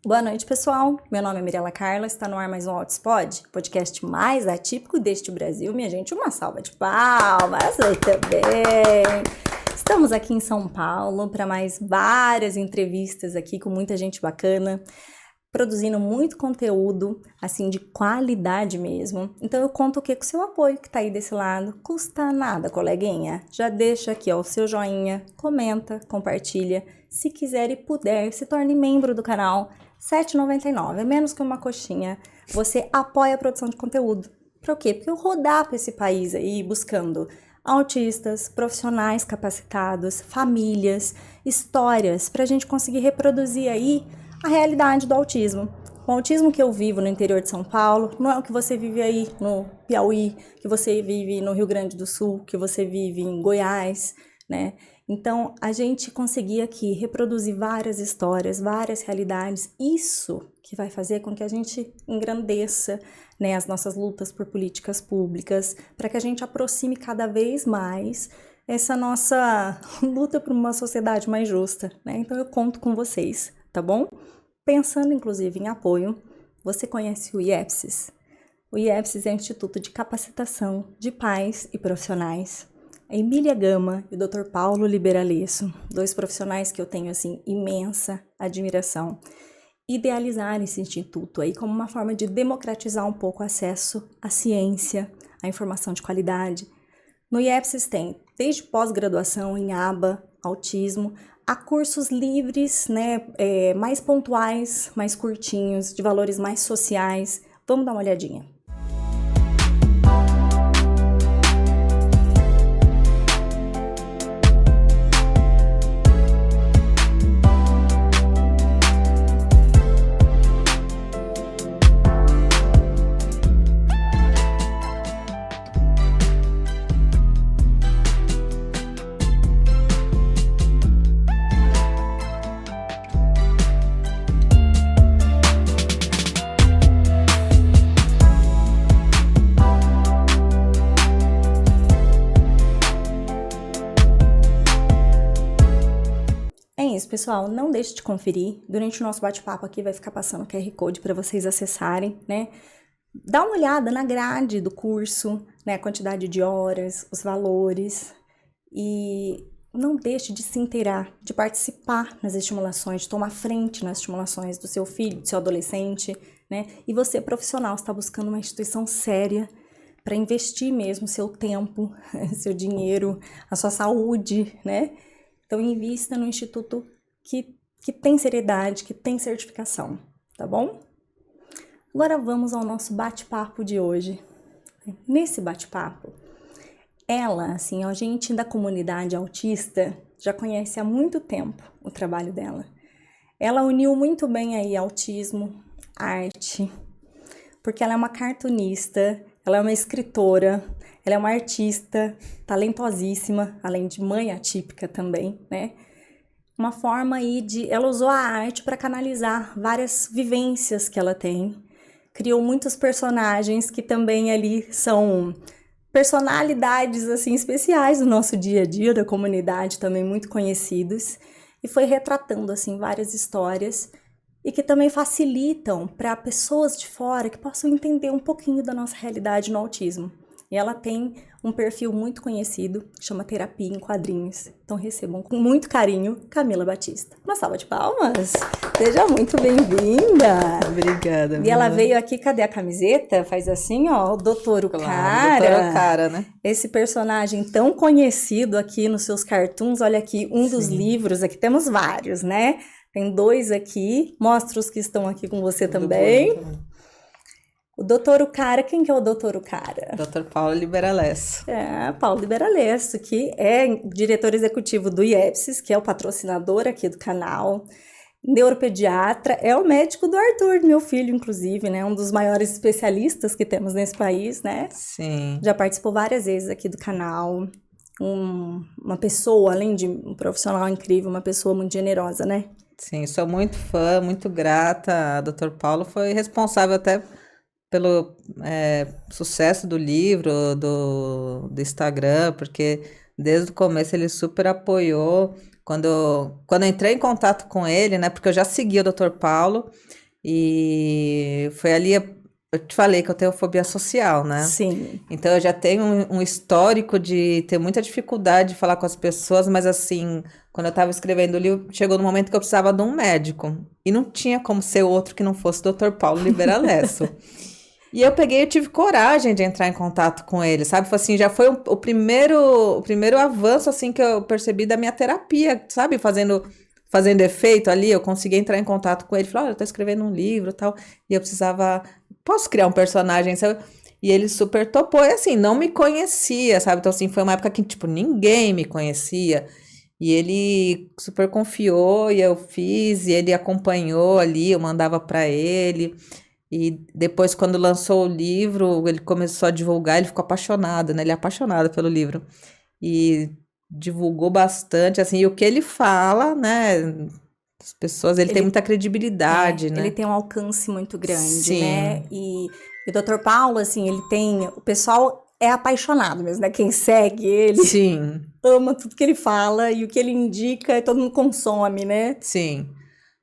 Boa noite, pessoal. Meu nome é Mirela Carla, está no ar mais um Autospod, podcast mais atípico deste Brasil. Minha gente, uma salva de palmas, muito bem. Estamos aqui em São Paulo para mais várias entrevistas aqui com muita gente bacana, produzindo muito conteúdo, assim, de qualidade mesmo. Então eu conto o que com o seu apoio que tá aí desse lado. Custa nada, coleguinha. Já deixa aqui, ó, o seu joinha, comenta, compartilha. Se quiser e puder, se torne membro do canal. R$ 7,99, é menos que uma coxinha. Você apoia a produção de conteúdo. Para o quê? Porque eu rodar para esse país aí buscando autistas, profissionais capacitados, famílias, histórias, para a gente conseguir reproduzir aí a realidade do autismo. O autismo que eu vivo no interior de São Paulo não é o que você vive aí no Piauí, que você vive no Rio Grande do Sul, que você vive em Goiás, né? Então, a gente conseguir aqui reproduzir várias histórias, várias realidades, isso que vai fazer com que a gente engrandeça, né, as nossas lutas por políticas públicas, para que a gente aproxime cada vez mais essa nossa luta por uma sociedade mais justa, né? Então, eu conto com vocês, tá bom? Pensando, inclusive, em apoio, você conhece o IEPSIS? O IEPSIS é o Instituto de Capacitação de Pais e Profissionais. A Emília Gama e o Dr. Paulo Liberalesso, dois profissionais que eu tenho, assim, imensa admiração, idealizaram esse instituto aí como uma forma de democratizar um pouco o acesso à ciência, à informação de qualidade. No IEPSIS tem, desde pós-graduação em aba, autismo, a cursos livres, né, mais pontuais, mais curtinhos, de valores mais sociais. Vamos dar uma olhadinha. Pessoal, não deixe de conferir. Durante o nosso bate-papo aqui vai ficar passando o QR Code para vocês acessarem, né? Dá uma olhada na grade do curso, né? A quantidade de horas, os valores. E não deixe de se inteirar, de participar nas estimulações, de tomar frente nas estimulações do seu filho, do seu adolescente, né? E você, profissional, está buscando uma instituição séria para investir mesmo seu tempo, seu dinheiro, a sua saúde, né? Então, invista no instituto que tem seriedade, que tem certificação, tá bom? Agora vamos ao nosso bate-papo de hoje. Nesse bate-papo, ela, assim, a gente da comunidade autista já conhece há muito tempo o trabalho dela. Ela uniu muito bem aí autismo, arte, porque ela é uma cartunista, ela é uma escritora, ela é uma artista talentosíssima, além de mãe atípica também, né? Uma forma aí ela usou a arte para canalizar várias vivências que ela tem. Criou muitos personagens que também ali são personalidades assim especiais do nosso dia a dia, da comunidade, também muito conhecidos. E foi retratando assim várias histórias e que também facilitam para pessoas de fora que possam entender um pouquinho da nossa realidade no autismo. E ela tem um perfil muito conhecido, chama Terapia em Quadrinhos. Então recebam com muito carinho Camila Batista. Uma salva de palmas! Seja muito bem-vinda! Obrigada. E ela veio aqui, cadê a camiseta? Faz assim, ó, o Doutor o Cara. Doutor o Cara, né? Esse personagem tão conhecido aqui nos seus cartoons. Olha aqui, um dos livros, aqui temos vários, né? Tem 2 aqui, mostra os que estão aqui com você também. O Doutor o Cara, quem que é o Doutor o Cara? Dr. Paulo Liberalesso. Paulo Liberalesso, que é diretor executivo do IEPSIS, que é o patrocinador aqui do canal, neuropediatra, é o médico do Arthur, meu filho, inclusive, né? Um dos maiores especialistas que temos nesse país, né? Sim. Já participou várias vezes aqui do canal. Uma pessoa, além de um profissional incrível, uma pessoa muito generosa, né? Sim, sou muito fã, muito grata. A Dr. Paulo foi responsável até pelo sucesso do livro, do Instagram, porque Desde o começo ele super apoiou. Quando eu entrei em contato com ele, né? Porque eu já seguia o Dr. Paulo e foi ali, eu te falei que eu tenho fobia social, né? Sim. Então eu já tenho um histórico de ter muita dificuldade de falar com as pessoas, mas assim, quando eu estava escrevendo o livro, chegou no momento que eu precisava de um médico. E não tinha como ser outro que não fosse o Dr. Paulo Libera Lesso. E eu tive coragem de entrar em contato com ele, sabe? Foi assim, já foi o primeiro avanço, assim, que eu percebi da minha terapia, sabe? Fazendo efeito ali, eu consegui entrar em contato com ele. Falei, olha, eu tô escrevendo um livro e tal, e eu precisava, posso criar um personagem, sabe? E ele super topou, e assim, não me conhecia, sabe? Então, assim, foi uma época que, tipo, ninguém me conhecia. E ele super confiou, e eu fiz, e ele acompanhou ali, eu mandava pra ele. E depois, quando lançou o livro, ele começou a divulgar, ele ficou apaixonado, né? Ele é apaixonado pelo livro. E divulgou bastante, assim, e o que ele fala, né? As pessoas, ele tem muita credibilidade, né? Ele tem um alcance muito grande, Sim. né? E o Dr. Paulo, assim, ele tem... O pessoal é apaixonado mesmo, né? Quem segue ele Sim, ama tudo que ele fala e o que ele indica, todo mundo consome, né? sim.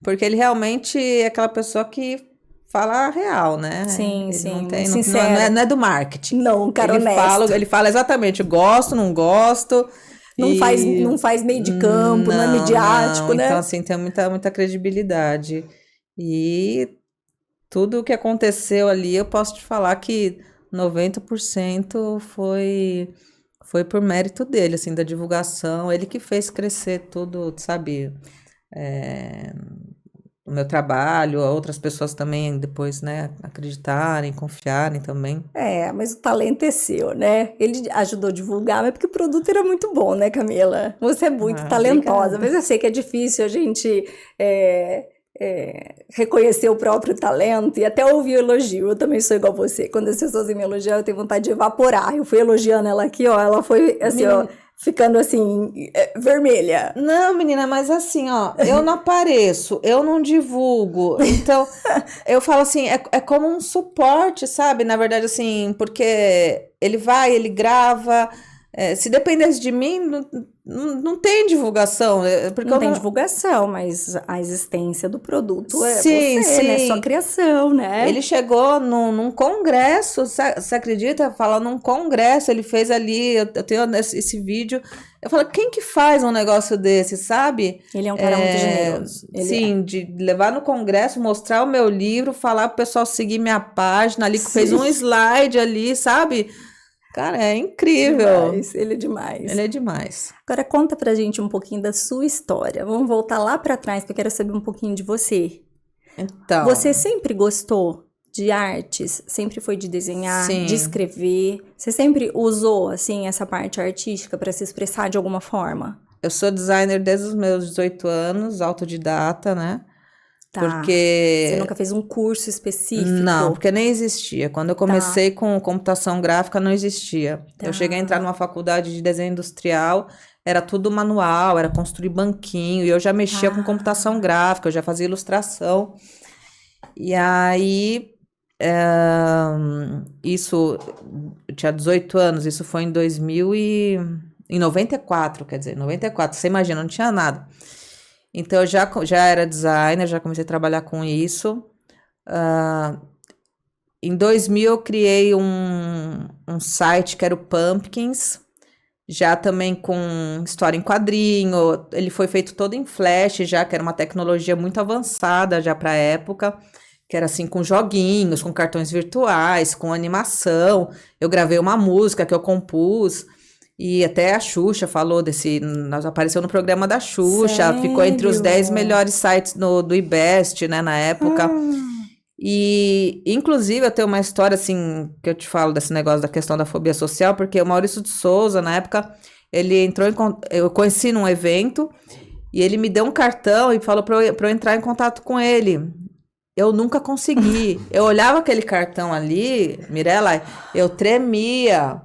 Porque ele realmente é aquela pessoa que fala a real, né? Sim, Ele sim, não muito tem, sincero. não é do marketing. Não, um cara honesto. Ele fala exatamente, gosto, não gosto. Não faz meio de campo, não é midiático, Não. né? Então, assim, tem muita credibilidade. E tudo o que aconteceu ali, eu posso te falar que 90% foi por mérito dele, assim, da divulgação. Ele que fez crescer tudo, sabe? O meu trabalho, outras pessoas também depois, né, acreditarem, confiarem também. Mas o talento é seu, né? Ele ajudou a divulgar, mas porque o produto era muito bom, né, Camila? Você é muito talentosa, Obrigada. mas eu sei que é difícil a gente reconhecer o próprio talento e até ouvir o elogio. Eu também sou igual a você. Quando as pessoas me elogiam, eu tenho vontade de evaporar. Eu fui elogiando ela aqui, ó, ela foi assim, ó, ficando assim, vermelha. Não, menina, mas assim, ó, eu não apareço, eu não divulgo. Então, eu falo assim, é como um suporte, sabe? Na verdade, assim, porque ele grava. Se dependesse de mim, não tem divulgação. Porque Não eu tem não. divulgação, mas a existência do produto é Sim, você, né? sim. Sua criação, né? Ele chegou num congresso, você acredita? Fala num congresso, ele fez ali, eu tenho esse vídeo. Eu falo, quem que faz um negócio desse, sabe? Ele é um cara muito generoso. Sim, de levar no congresso, mostrar o meu livro, falar pro pessoal seguir minha página ali, que fez um slide ali, sabe? Cara, é incrível. Demais, ele é demais. Ele é demais. Agora conta pra gente um pouquinho da sua história. Vamos voltar lá pra trás, porque eu quero saber um pouquinho de você. Então, Você sempre gostou de artes? Sempre foi de desenhar, sim. de escrever? Você sempre usou, assim, essa parte artística para se expressar de alguma forma? Eu sou designer desde os meus 18 anos, autodidata, né? Tá. Porque... Você nunca fez um curso específico? Não, porque nem existia. Quando eu comecei com computação gráfica, não existia. Tá. Eu cheguei a entrar numa faculdade de desenho industrial, era tudo manual, era construir banquinho, e eu já mexia com computação gráfica, eu já fazia ilustração. E aí, isso, eu tinha 18 anos, isso foi em 94, quer dizer, 94, você imagina, não tinha nada. Então, eu já era designer, já comecei a trabalhar com isso. Em 2000, eu criei um site que era o Pumpkins, já também com história em quadrinho. Ele foi feito todo em Flash, já que era uma tecnologia muito avançada já para a época, que era assim com joguinhos, com cartões virtuais, com animação. Eu gravei uma música que eu compus. E até a Xuxa falou apareceu no programa da Xuxa, Sério? ficou entre os 10 melhores sites do IBEST, né, na época. E, inclusive, eu tenho uma história, assim, que eu te falo desse negócio da questão da fobia social, porque o Maurício de Souza, na época, ele entrou eu conheci num evento, e ele me deu um cartão e falou pra eu entrar em contato com ele. Eu nunca consegui. Eu olhava aquele cartão ali, Mirella, eu tremia.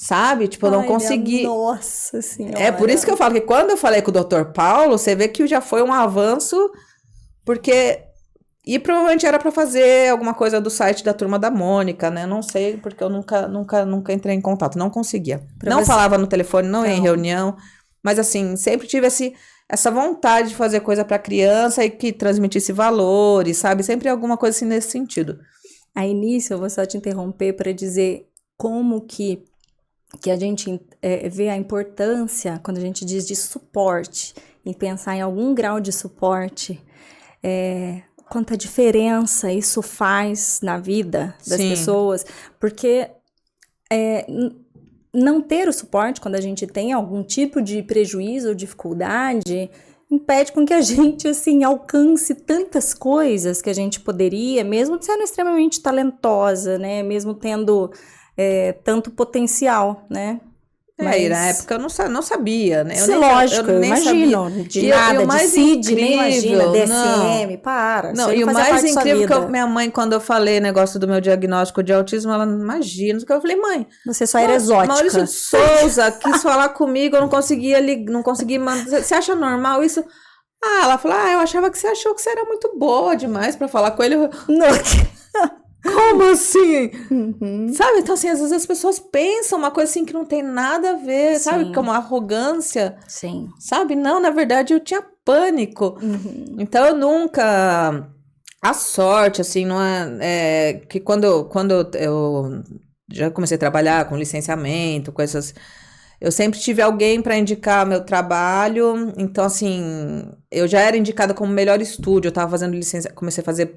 Sabe? Tipo, eu não consegui. Nossa Senhora. É por isso que eu falo que quando eu falei com o Dr. Paulo, você vê que já foi um avanço, porque E provavelmente era pra fazer alguma coisa do site da Turma da Mônica, né? Não sei, porque eu nunca entrei em contato, não conseguia. Pra Não você... falava no telefone, não ia em Então, reunião, mas assim, sempre tive essa vontade de fazer coisa pra criança e que transmitisse valores, sabe? Sempre alguma coisa assim nesse sentido. aí nisso eu vou só te interromper para dizer como que a gente vê a importância, quando a gente diz de suporte, em pensar em algum grau de suporte, quanta diferença isso faz na vida das Sim. pessoas, porque não ter o suporte quando a gente tem algum tipo de prejuízo ou dificuldade impede com que a gente, assim, alcance tantas coisas que a gente poderia, mesmo sendo extremamente talentosa, né? Mesmo tendo tanto potencial, né? E na época eu não sabia, né? Sim, lógico, eu nem imagino. sabia. De nada, o de mais CID, nem imagina, incrível, DSM, para. não, Isso e não o fazia mais parte da sua incrível que vida. minha mãe, quando eu falei negócio do meu diagnóstico de autismo, ela não imagina. Eu falei, mãe, Você só era exótica. Maurício de Souza quis falar comigo, eu não conseguia não consegui mandar. Você acha normal isso? Ela falou, eu achava que você achou que você era muito boa demais pra falar com ele. Não. Como assim? Uhum. Sabe? Então, assim, às vezes as pessoas pensam uma coisa assim que não tem nada a ver, sabe? Sim. Como arrogância, Sim. sabe? Não, na verdade eu tinha pânico. Uhum. Então eu nunca. A sorte, assim, não é que quando eu já comecei a trabalhar com licenciamento, com essas. Eu sempre tive alguém para indicar meu trabalho, então assim, eu já era indicada como melhor estúdio, eu estava fazendo comecei a fazer,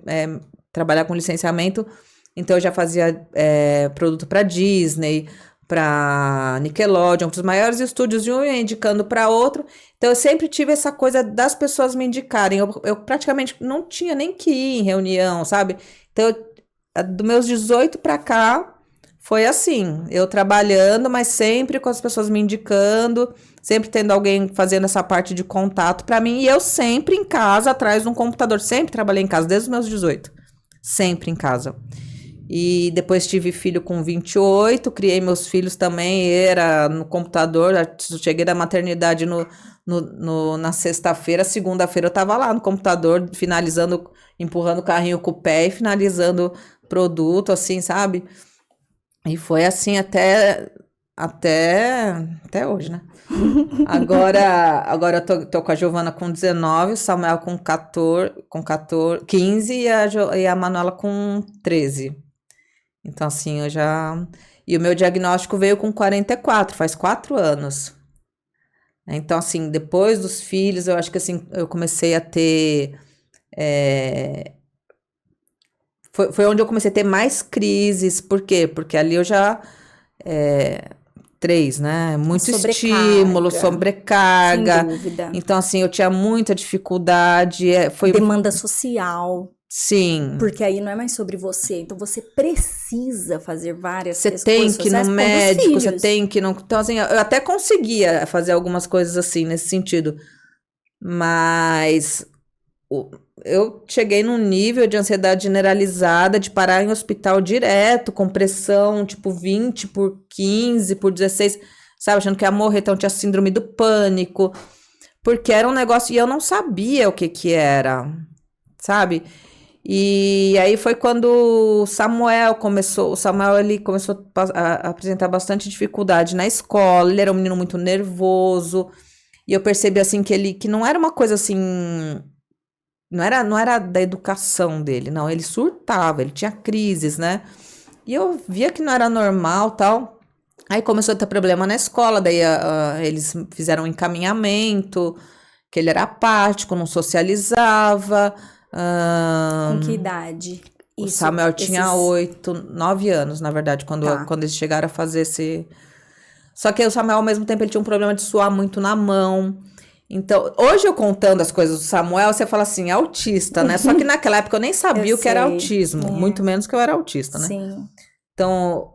trabalhar com licenciamento, então eu já fazia produto para Disney, para Nickelodeon, para os maiores estúdios, de um ia indicando para outro, então eu sempre tive essa coisa das pessoas me indicarem, eu praticamente não tinha nem que ir em reunião, sabe? Então, dos meus 18 para cá, foi assim, eu trabalhando, mas sempre com as pessoas me indicando, sempre tendo alguém fazendo essa parte de contato para mim, e eu sempre em casa, atrás de um computador, sempre trabalhei em casa, desde os meus 18, sempre em casa. E depois tive filho com 28, criei meus filhos também, era no computador, cheguei da maternidade na sexta-feira, segunda-feira eu tava lá no computador, finalizando, empurrando o carrinho com o pé e finalizando produto, assim, sabe? E foi assim até hoje, né? Agora eu tô com a Giovana com 19, o Samuel com 15 e a Manuela com 13. Então, assim, eu já... E o meu diagnóstico veio com 44, faz 4 anos. Então, assim, depois dos filhos, eu acho que, assim, eu comecei a ter... Foi onde eu comecei a ter mais crises. Por quê? Porque ali eu já... 3, né? Muito estímulo, sobrecarga. Sem dúvida. Então, assim, eu tinha muita dificuldade. Demanda social. Sim. Porque aí não é mais sobre você. Então, você precisa fazer várias coisas. Você tem que ir no médico, você tem que... Então, assim, eu até conseguia fazer algumas coisas assim, nesse sentido. Mas... eu cheguei num nível de ansiedade generalizada, de parar em hospital direto, com pressão, tipo 20 por 15, por 16, sabe? Achando que ia morrer, então tinha síndrome do pânico, porque era um negócio, e eu não sabia o que era, sabe? E aí foi quando o Samuel, ele começou a apresentar bastante dificuldade na escola, ele era um menino muito nervoso, e eu percebi, assim, que não era uma coisa, assim... Não era da educação dele, não. Ele surtava, ele tinha crises, né? E eu via que não era normal, tal. Aí começou a ter problema na escola, daí eles fizeram um encaminhamento, que ele era apático, não socializava. Com que idade? O Samuel tinha 9 anos, na verdade, quando eles chegaram a fazer esse... Só que o Samuel, ao mesmo tempo, ele tinha um problema de suar muito na mão. Então, hoje eu contando as coisas do Samuel, você fala assim, autista, né? Só que naquela época eu nem sabia o que era autismo, muito menos que eu era autista, né? Sim. Então,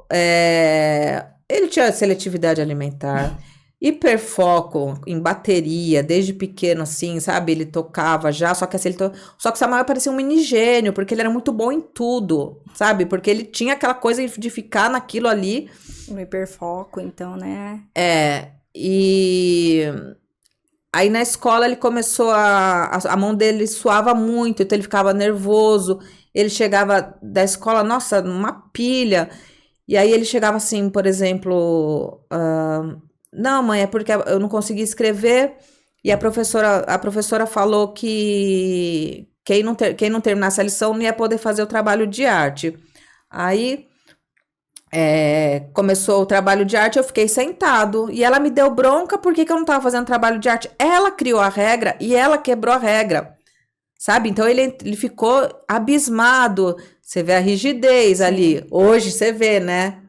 ele tinha seletividade alimentar, hiperfoco em bateria, desde pequeno, assim, sabe? Ele tocava já, só que assim, só que o Samuel parecia um mini gênio, porque ele era muito bom em tudo, sabe? Porque ele tinha aquela coisa de ficar naquilo ali. No hiperfoco, então, né? E Aí na escola ele começou a mão dele suava muito, então ele ficava nervoso. Ele chegava da escola, nossa, numa pilha. E aí ele chegava assim, por exemplo, não, mãe, é porque eu não consegui escrever. E a professora falou que quem não terminasse a lição não ia poder fazer o trabalho de arte. Aí começou o trabalho de arte, eu fiquei sentado. E ela me deu bronca porque que eu não estava fazendo trabalho de arte. Ela criou a regra e ela quebrou a regra, sabe? Então ele ficou abismado. Você vê a rigidez ali. Hoje você vê, né?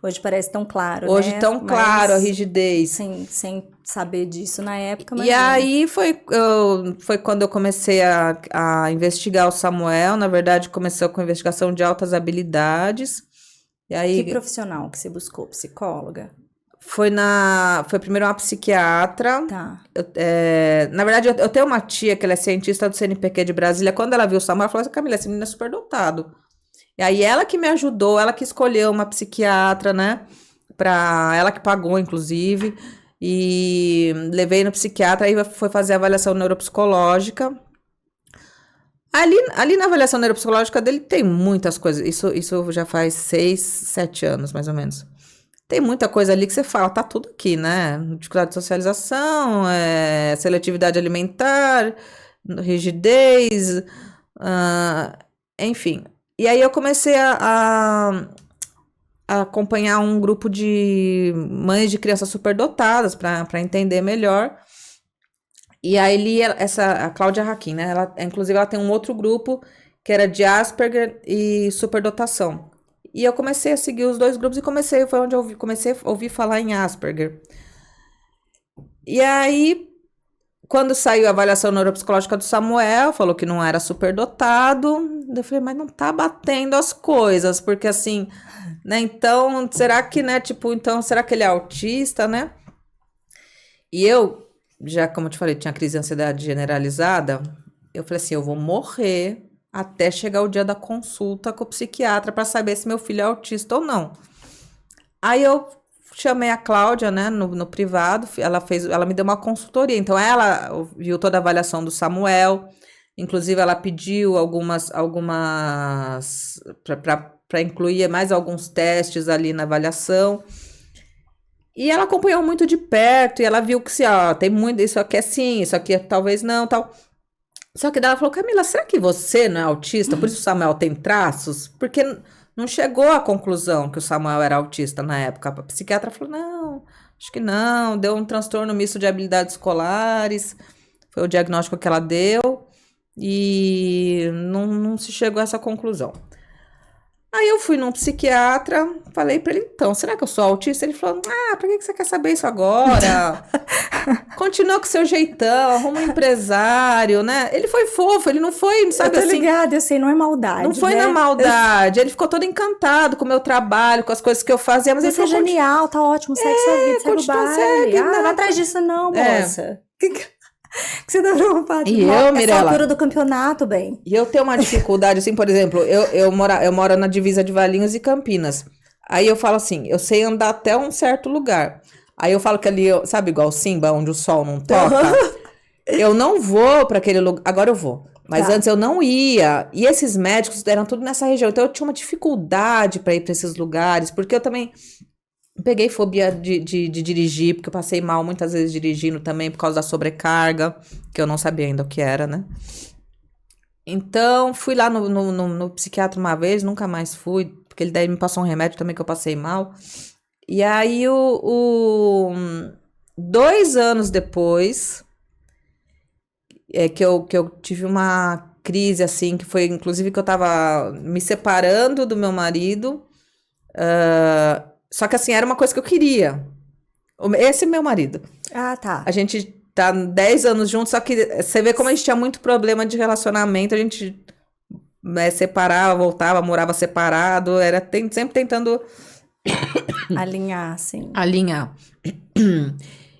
Hoje parece tão claro, Hoje né? tão claro a rigidez. Sem saber disso na época, E imagina. aí foi quando eu comecei a investigar o Samuel. Na verdade, começou com investigação de altas habilidades. E aí Que profissional que você buscou? Psicóloga? foi primeiro uma psiquiatra. Tá. Na verdade, eu tenho uma tia que ela é cientista do CNPq de Brasília. Quando ela viu o Samuel, ela falou assim: Camila, esse menino é superdotado. E aí ela que me ajudou, ela que escolheu uma psiquiatra, né? Ela que pagou, inclusive. E levei no psiquiatra, aí foi fazer a avaliação neuropsicológica. Ali na avaliação neuropsicológica dele tem muitas coisas. Isso já faz 6, 7 anos, mais ou menos. Tem muita coisa ali que você fala, tá tudo aqui, né? Dificuldade de socialização, seletividade alimentar, rigidez, enfim. E aí eu comecei a acompanhar um grupo de mães de crianças superdotadas para entender melhor. E aí a Cláudia Hakim, né? Inclusive ela tem um outro grupo que era de Asperger e superdotação. E eu comecei a seguir os dois grupos e foi onde eu comecei a ouvir falar em Asperger. E aí, quando saiu a avaliação neuropsicológica do Samuel, falou que não era superdotado. Eu falei, mas não tá batendo as coisas, porque assim, né? Então, será que, né? Tipo, então, será que ele é autista, né? E eu, já como eu te falei, tinha crise de ansiedade generalizada. Eu falei assim, eu vou morrer até chegar o dia da consulta com o psiquiatra para saber se meu filho é autista ou não. Aí eu chamei a Cláudia, né, no privado, ela me deu uma consultoria. Então ela viu toda a avaliação do Samuel, inclusive ela pediu algumas para incluir mais alguns testes ali na avaliação. E ela acompanhou muito de perto e ela viu que tem muito, isso aqui é sim, isso aqui é talvez não, tal. Só que daí ela falou, Camila, será que você não é autista? Por isso o Samuel tem traços? Porque não chegou à conclusão que o Samuel era autista na época. A psiquiatra falou, não, acho que não. Deu um transtorno misto de habilidades escolares. Foi o diagnóstico que ela deu. E não se chegou a essa conclusão. Aí eu fui num psiquiatra, falei pra ele, então, será que eu sou autista? Ele falou, pra que você quer saber isso agora? Continua com seu jeitão, arruma um empresário, né? Ele foi fofo, ele não foi, sabe eu tô assim... ligada, eu sei, não é maldade, Não foi né? na maldade, ele ficou todo encantado com o meu trabalho, com as coisas que eu fazia, mas ele Você é falou, genial, tá ótimo, segue sua vida, segue o baile. segue, Não vai atrás disso não, moça. Que você tá preocupada? E eu, Mirella? Essa altura do campeonato, bem. E eu tenho uma dificuldade, assim, por exemplo, eu moro na divisa de Valinhos e Campinas. Aí eu falo assim, eu sei andar até um certo lugar. Aí eu falo que ali, sabe igual Simba, onde o sol não toca? Eu não vou para aquele lugar, agora eu vou. Mas antes eu não ia. E esses médicos eram tudo nessa região. Então eu tinha uma dificuldade para ir para esses lugares, porque eu também peguei fobia de dirigir, porque eu passei mal muitas vezes dirigindo também por causa da sobrecarga, que eu não sabia ainda o que era, né? Então, fui lá no psiquiatra uma vez, nunca mais fui, porque ele daí me passou um remédio também que eu passei mal. E aí, 2 anos depois, que eu tive uma crise, assim, que foi, inclusive, que eu tava me separando do meu marido, só que, assim, era uma coisa que eu queria. Esse é meu marido. Ah, tá. A gente tá 10 anos juntos, só que você vê como a gente tinha muito problema de relacionamento, a gente separava, voltava, morava separado, era sempre tentando... Alinhar, sim. Alinhar.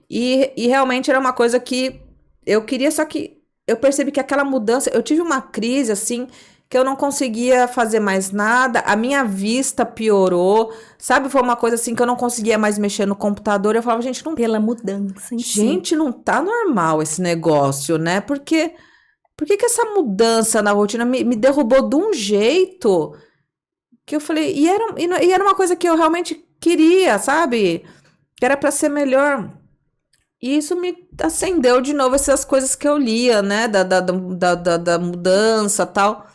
E realmente era uma coisa que eu queria, só que eu percebi que aquela mudança... Eu tive uma crise, assim, que eu não conseguia fazer mais nada, a minha vista piorou, sabe? Foi uma coisa assim que eu não conseguia mais mexer no computador. Eu falava, gente, não, Pela mudança em si. gente, não tá normal esse negócio, né? Por que que essa mudança na rotina me derrubou de um jeito que eu falei, e era uma coisa que eu realmente queria, sabe? Que era pra ser melhor. E isso me acendeu de novo essas coisas que eu lia, né? Da mudança e tal.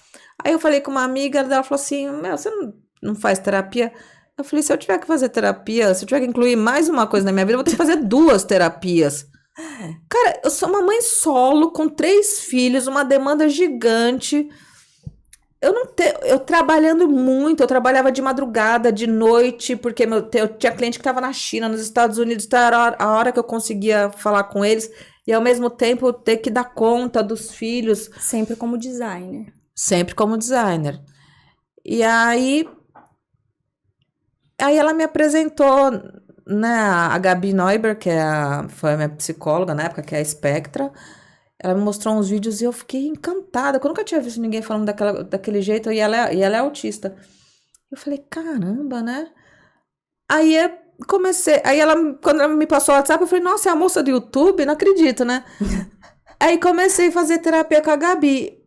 Aí eu falei com uma amiga, ela falou assim: Meu, você não faz terapia? Eu falei: se eu tiver que fazer terapia, se eu tiver que incluir mais uma coisa na minha vida, eu vou ter que fazer 2 terapias. Cara, eu sou uma mãe solo com 3 filhos, uma demanda gigante. Eu trabalhando muito, eu trabalhava de madrugada, de noite, porque eu tinha cliente que estava na China, nos Estados Unidos, então era a hora que eu conseguia falar com eles, e ao mesmo tempo ter que dar conta dos filhos. Sempre como designer. Sempre como designer. E aí ela me apresentou, né, a Gabi Neuber, foi a minha psicóloga na época, que é a Spectra. Ela me mostrou uns vídeos e eu fiquei encantada, porque eu nunca tinha visto ninguém falando daquele jeito, e ela é autista. Eu falei, caramba, né? Aí eu comecei, quando ela me passou o WhatsApp, eu falei, nossa, é a moça do YouTube? Não acredito, né? Aí comecei a fazer terapia com a Gabi.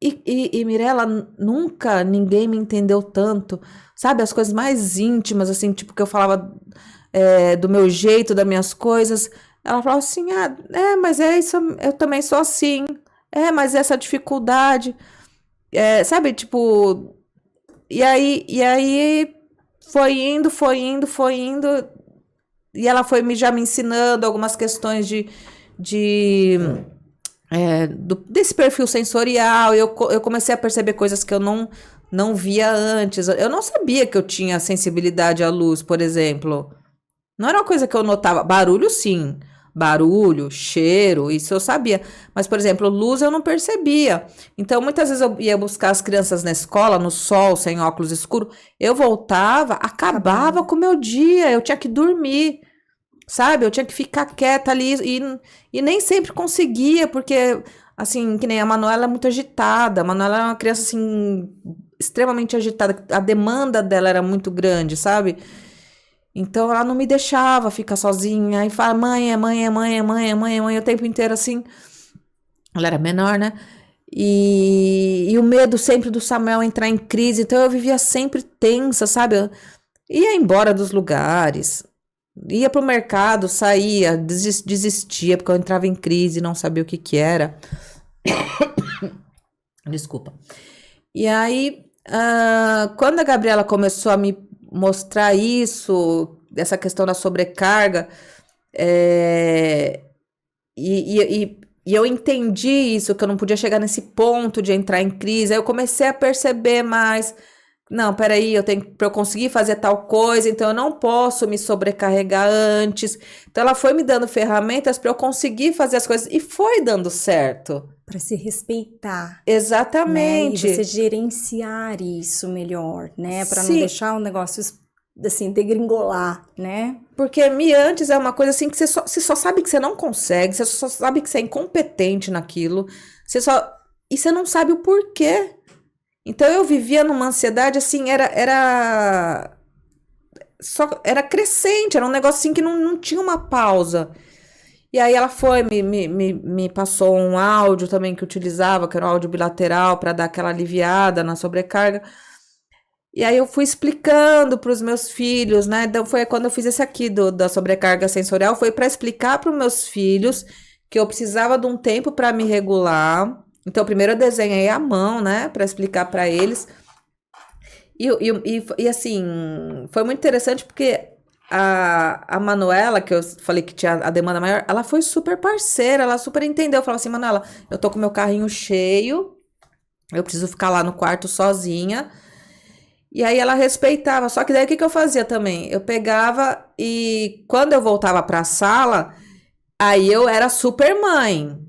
E Mirella, nunca ninguém me entendeu tanto, sabe? As coisas mais íntimas, assim, tipo, que eu falava do meu jeito, das minhas coisas. Ela falava assim, mas é isso, eu também sou assim. Mas essa dificuldade, sabe? Tipo, e aí foi indo, e ela foi já me ensinando algumas questões desse perfil sensorial. Eu comecei a perceber coisas que eu não via antes. Eu não sabia que eu tinha sensibilidade à luz, por exemplo. Não era uma coisa que eu notava. Barulho, sim. Barulho, cheiro, isso eu sabia. Mas, por exemplo, luz eu não percebia. Então, muitas vezes eu ia buscar as crianças na escola, no sol, sem óculos escuros. Eu voltava, acabava com o meu dia. Eu tinha que dormir, sabe? Eu tinha que ficar quieta ali. E nem sempre conseguia, porque, assim, que nem a Manuela é muito agitada. A Manuela é uma criança, assim, extremamente agitada. A demanda dela era muito grande, sabe? Então ela não me deixava ficar sozinha e falava, mãe, o tempo inteiro assim. Ela era menor, né? E o medo sempre do Samuel entrar em crise. Então eu vivia sempre tensa, sabe? Eu ia embora dos lugares, ia pro mercado, saía, desistia, porque eu entrava em crise, não sabia o que era. Desculpa. E aí, quando a Gabriela começou a me mostrar isso, essa questão da sobrecarga, e eu entendi isso, que eu não podia chegar nesse ponto de entrar em crise. Aí eu comecei a perceber mais, não, peraí, para eu conseguir fazer tal coisa, então eu não posso me sobrecarregar antes. Então ela foi me dando ferramentas para eu conseguir fazer as coisas, e foi dando certo. Para se respeitar. Exatamente. Né? E você gerenciar isso melhor, né? Para não deixar o negócio, assim, degringolar, né? Porque antes é uma coisa assim que você só sabe que você não consegue, você só sabe que você é incompetente naquilo, e você não sabe o porquê. Então eu vivia numa ansiedade assim, era crescente, era um negócio assim que não tinha uma pausa. E aí ela me passou um áudio também que utilizava, que era um áudio bilateral, para dar aquela aliviada na sobrecarga. E aí eu fui explicando para os meus filhos, né? Então foi quando eu fiz esse aqui da sobrecarga sensorial, foi para explicar para os meus filhos que eu precisava de um tempo para me regular. Então primeiro eu desenhei à mão, né? Para explicar para eles. E assim, foi muito interessante porque a Manuela, que eu falei que tinha a demanda maior, ela foi super parceira, ela super entendeu. Eu falava assim, Manuela, eu tô com meu carrinho cheio, eu preciso ficar lá no quarto sozinha. E aí ela respeitava, só que daí o que eu fazia também? Eu pegava e quando eu voltava pra sala, aí eu era super mãe.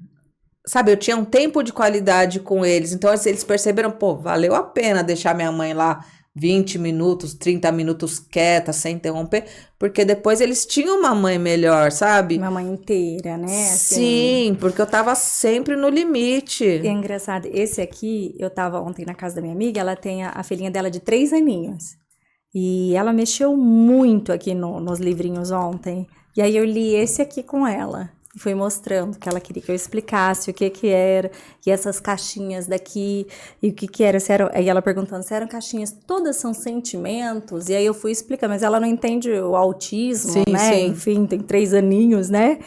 Sabe, eu tinha um tempo de qualidade com eles. Então, assim, eles perceberam, pô, valeu a pena deixar minha mãe lá 20 minutos, 30 minutos quieta, sem interromper, porque depois eles tinham uma mãe melhor, sabe? Uma mãe inteira, né? Assim, Sim, porque eu tava sempre no limite. é engraçado. Esse aqui, eu tava ontem na casa da minha amiga, ela tem a filhinha dela de 3 aninhos. E ela mexeu muito aqui nos livrinhos ontem. E aí eu li esse aqui com ela. E fui mostrando que ela queria que eu explicasse o que que era. E essas caixinhas daqui. E o que que era. Se eram, aí ela perguntando se eram caixinhas. Todas são sentimentos. E aí eu fui explicar. Mas ela não entende o autismo, Sim, né? sim. Enfim, tem 3 aninhos, né?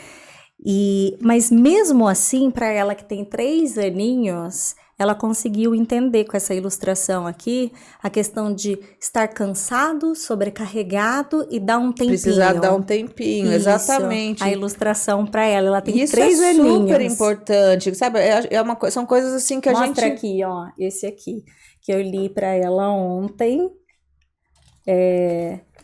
Mas mesmo assim, para ela que tem 3 aninhos, ela conseguiu entender com essa ilustração aqui a questão de estar cansado, sobrecarregado e dar um tempinho. Precisar dar um tempinho, Isso, exatamente. a ilustração para ela. Ela tem Isso 3 é aninhos. super importante, sabe? São coisas assim que a gente... Mostra aqui, ó, esse aqui, que eu li para ela ontem,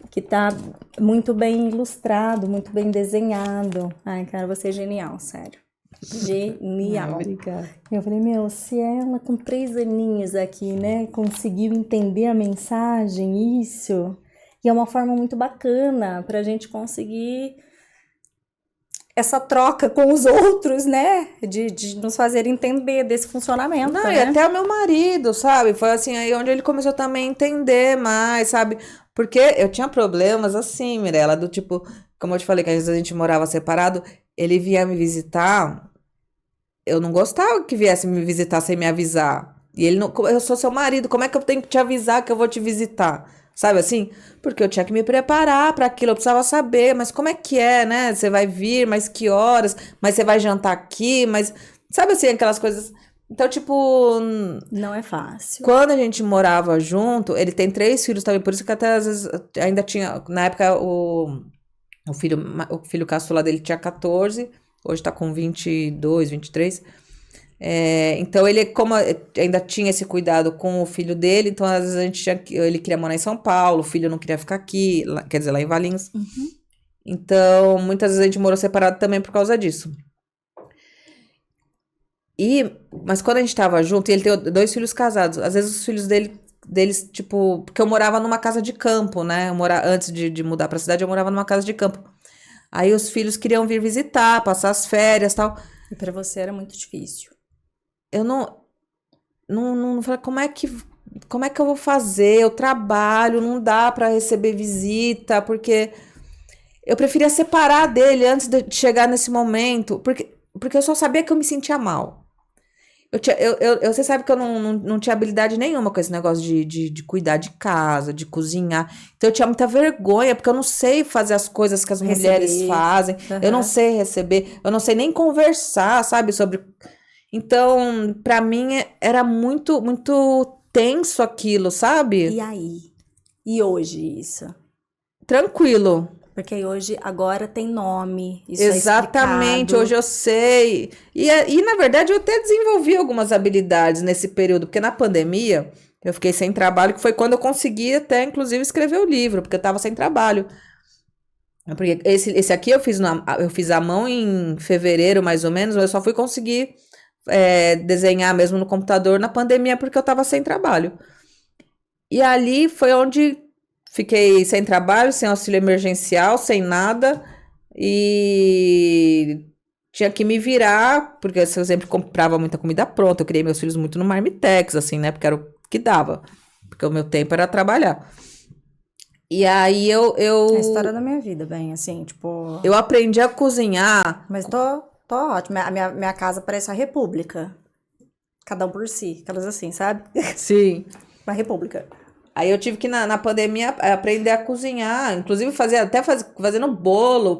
que tá muito bem ilustrado, muito bem desenhado. Ai, cara, você é genial, sério. Genial. Obrigada. Eu falei, meu, se ela com 3 aninhos aqui, né, conseguiu entender a mensagem, isso, e é uma forma muito bacana pra gente conseguir essa troca com os outros, né, de nos fazer entender desse funcionamento, Não, né? e até o meu marido, sabe? Foi assim, aí onde ele começou também a entender mais, sabe? Porque eu tinha problemas assim, Mirella, do tipo, como eu te falei, que às vezes a gente morava separado, ele vinha me visitar, eu não gostava que viesse me visitar sem me avisar. E ele não, eu sou seu marido, como é que eu tenho que te avisar que eu vou te visitar? Sabe assim? Porque eu tinha que me preparar para aquilo, eu precisava saber, mas como é que é, né? Você vai vir, mas que horas? Mas você vai jantar aqui, mas sabe assim, aquelas coisas. Então, tipo, Não é fácil. quando a gente morava junto, ele tem 3 filhos também, por isso que até às vezes ainda tinha, na época o filho caçula dele tinha 14, hoje tá com 22, 23. Então ele, como ainda tinha esse cuidado com o filho dele, então às vezes ele queria morar em São Paulo, o filho não queria ficar aqui, quer dizer, lá em Valinhos. Então, muitas vezes a gente morou separado também por causa disso. Mas quando a gente tava junto, e ele tem 2 filhos casados, às vezes os filhos deles, tipo, porque eu morava numa casa de campo, né? Antes de mudar pra cidade, eu morava numa casa de campo. Aí os filhos queriam vir visitar, passar as férias e tal. E pra você era muito difícil. Eu não falei, como é que eu vou fazer? Eu trabalho, não dá pra receber visita, porque eu preferia separar dele antes de chegar nesse momento, porque eu só sabia que eu me sentia mal. Você sabe que eu não tinha habilidade nenhuma com esse negócio de cuidar de casa, de cozinhar. Então eu tinha muita vergonha, porque eu não sei fazer as coisas que as mulheres fazem. Eu não sei receber, eu não sei nem conversar, sabe, sobre... Então, pra mim, era muito, muito tenso aquilo, sabe? E aí? E hoje isso? Tranquilo. Porque hoje, agora tem nome, isso Exatamente, é hoje eu sei. E, na verdade, eu até desenvolvi algumas habilidades nesse período, porque na pandemia eu fiquei sem trabalho, que foi quando eu consegui até, inclusive, escrever o livro, porque eu tava sem trabalho. Porque esse aqui eu fiz à mão em fevereiro, mais ou menos, mas eu só fui conseguir desenhar mesmo no computador na pandemia, porque eu tava sem trabalho. E ali foi onde fiquei sem trabalho, sem auxílio emergencial, sem nada, e tinha que me virar, porque eu sempre comprava muita comida pronta, eu criei meus filhos muito no Marmitex, assim, né, porque era o que dava, porque o meu tempo era trabalhar. E aí É a história da minha vida, bem, assim, tipo... eu aprendi a cozinhar. Mas tô ótimo, minha casa parece uma república, cada um por si, aquelas assim, sabe? Sim. Uma república. Aí eu tive que, na pandemia, aprender a cozinhar. Inclusive, fazendo bolo,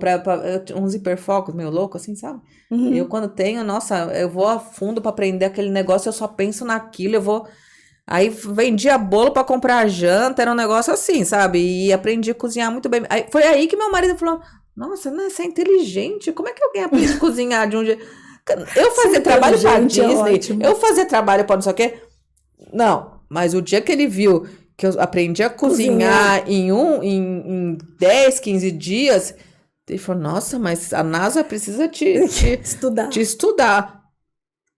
uns hiperfocos meio louco, assim, sabe? Eu, quando tenho, nossa, eu vou a fundo pra aprender aquele negócio, eu só penso naquilo, eu vou... Aí, vendia bolo pra comprar janta, era um negócio assim, sabe? E aprendi a cozinhar muito bem. Foi aí que meu marido falou, nossa, né, você é inteligente, como é que alguém aprende a cozinhar de um jeito... Eu fazia trabalho pra Disney, eu fazia trabalho pra não sei o quê. Não, mas o dia que ele viu que eu aprendi a cozinhar em 10, 15 dias, ele falou, nossa, mas a NASA precisa te estudar.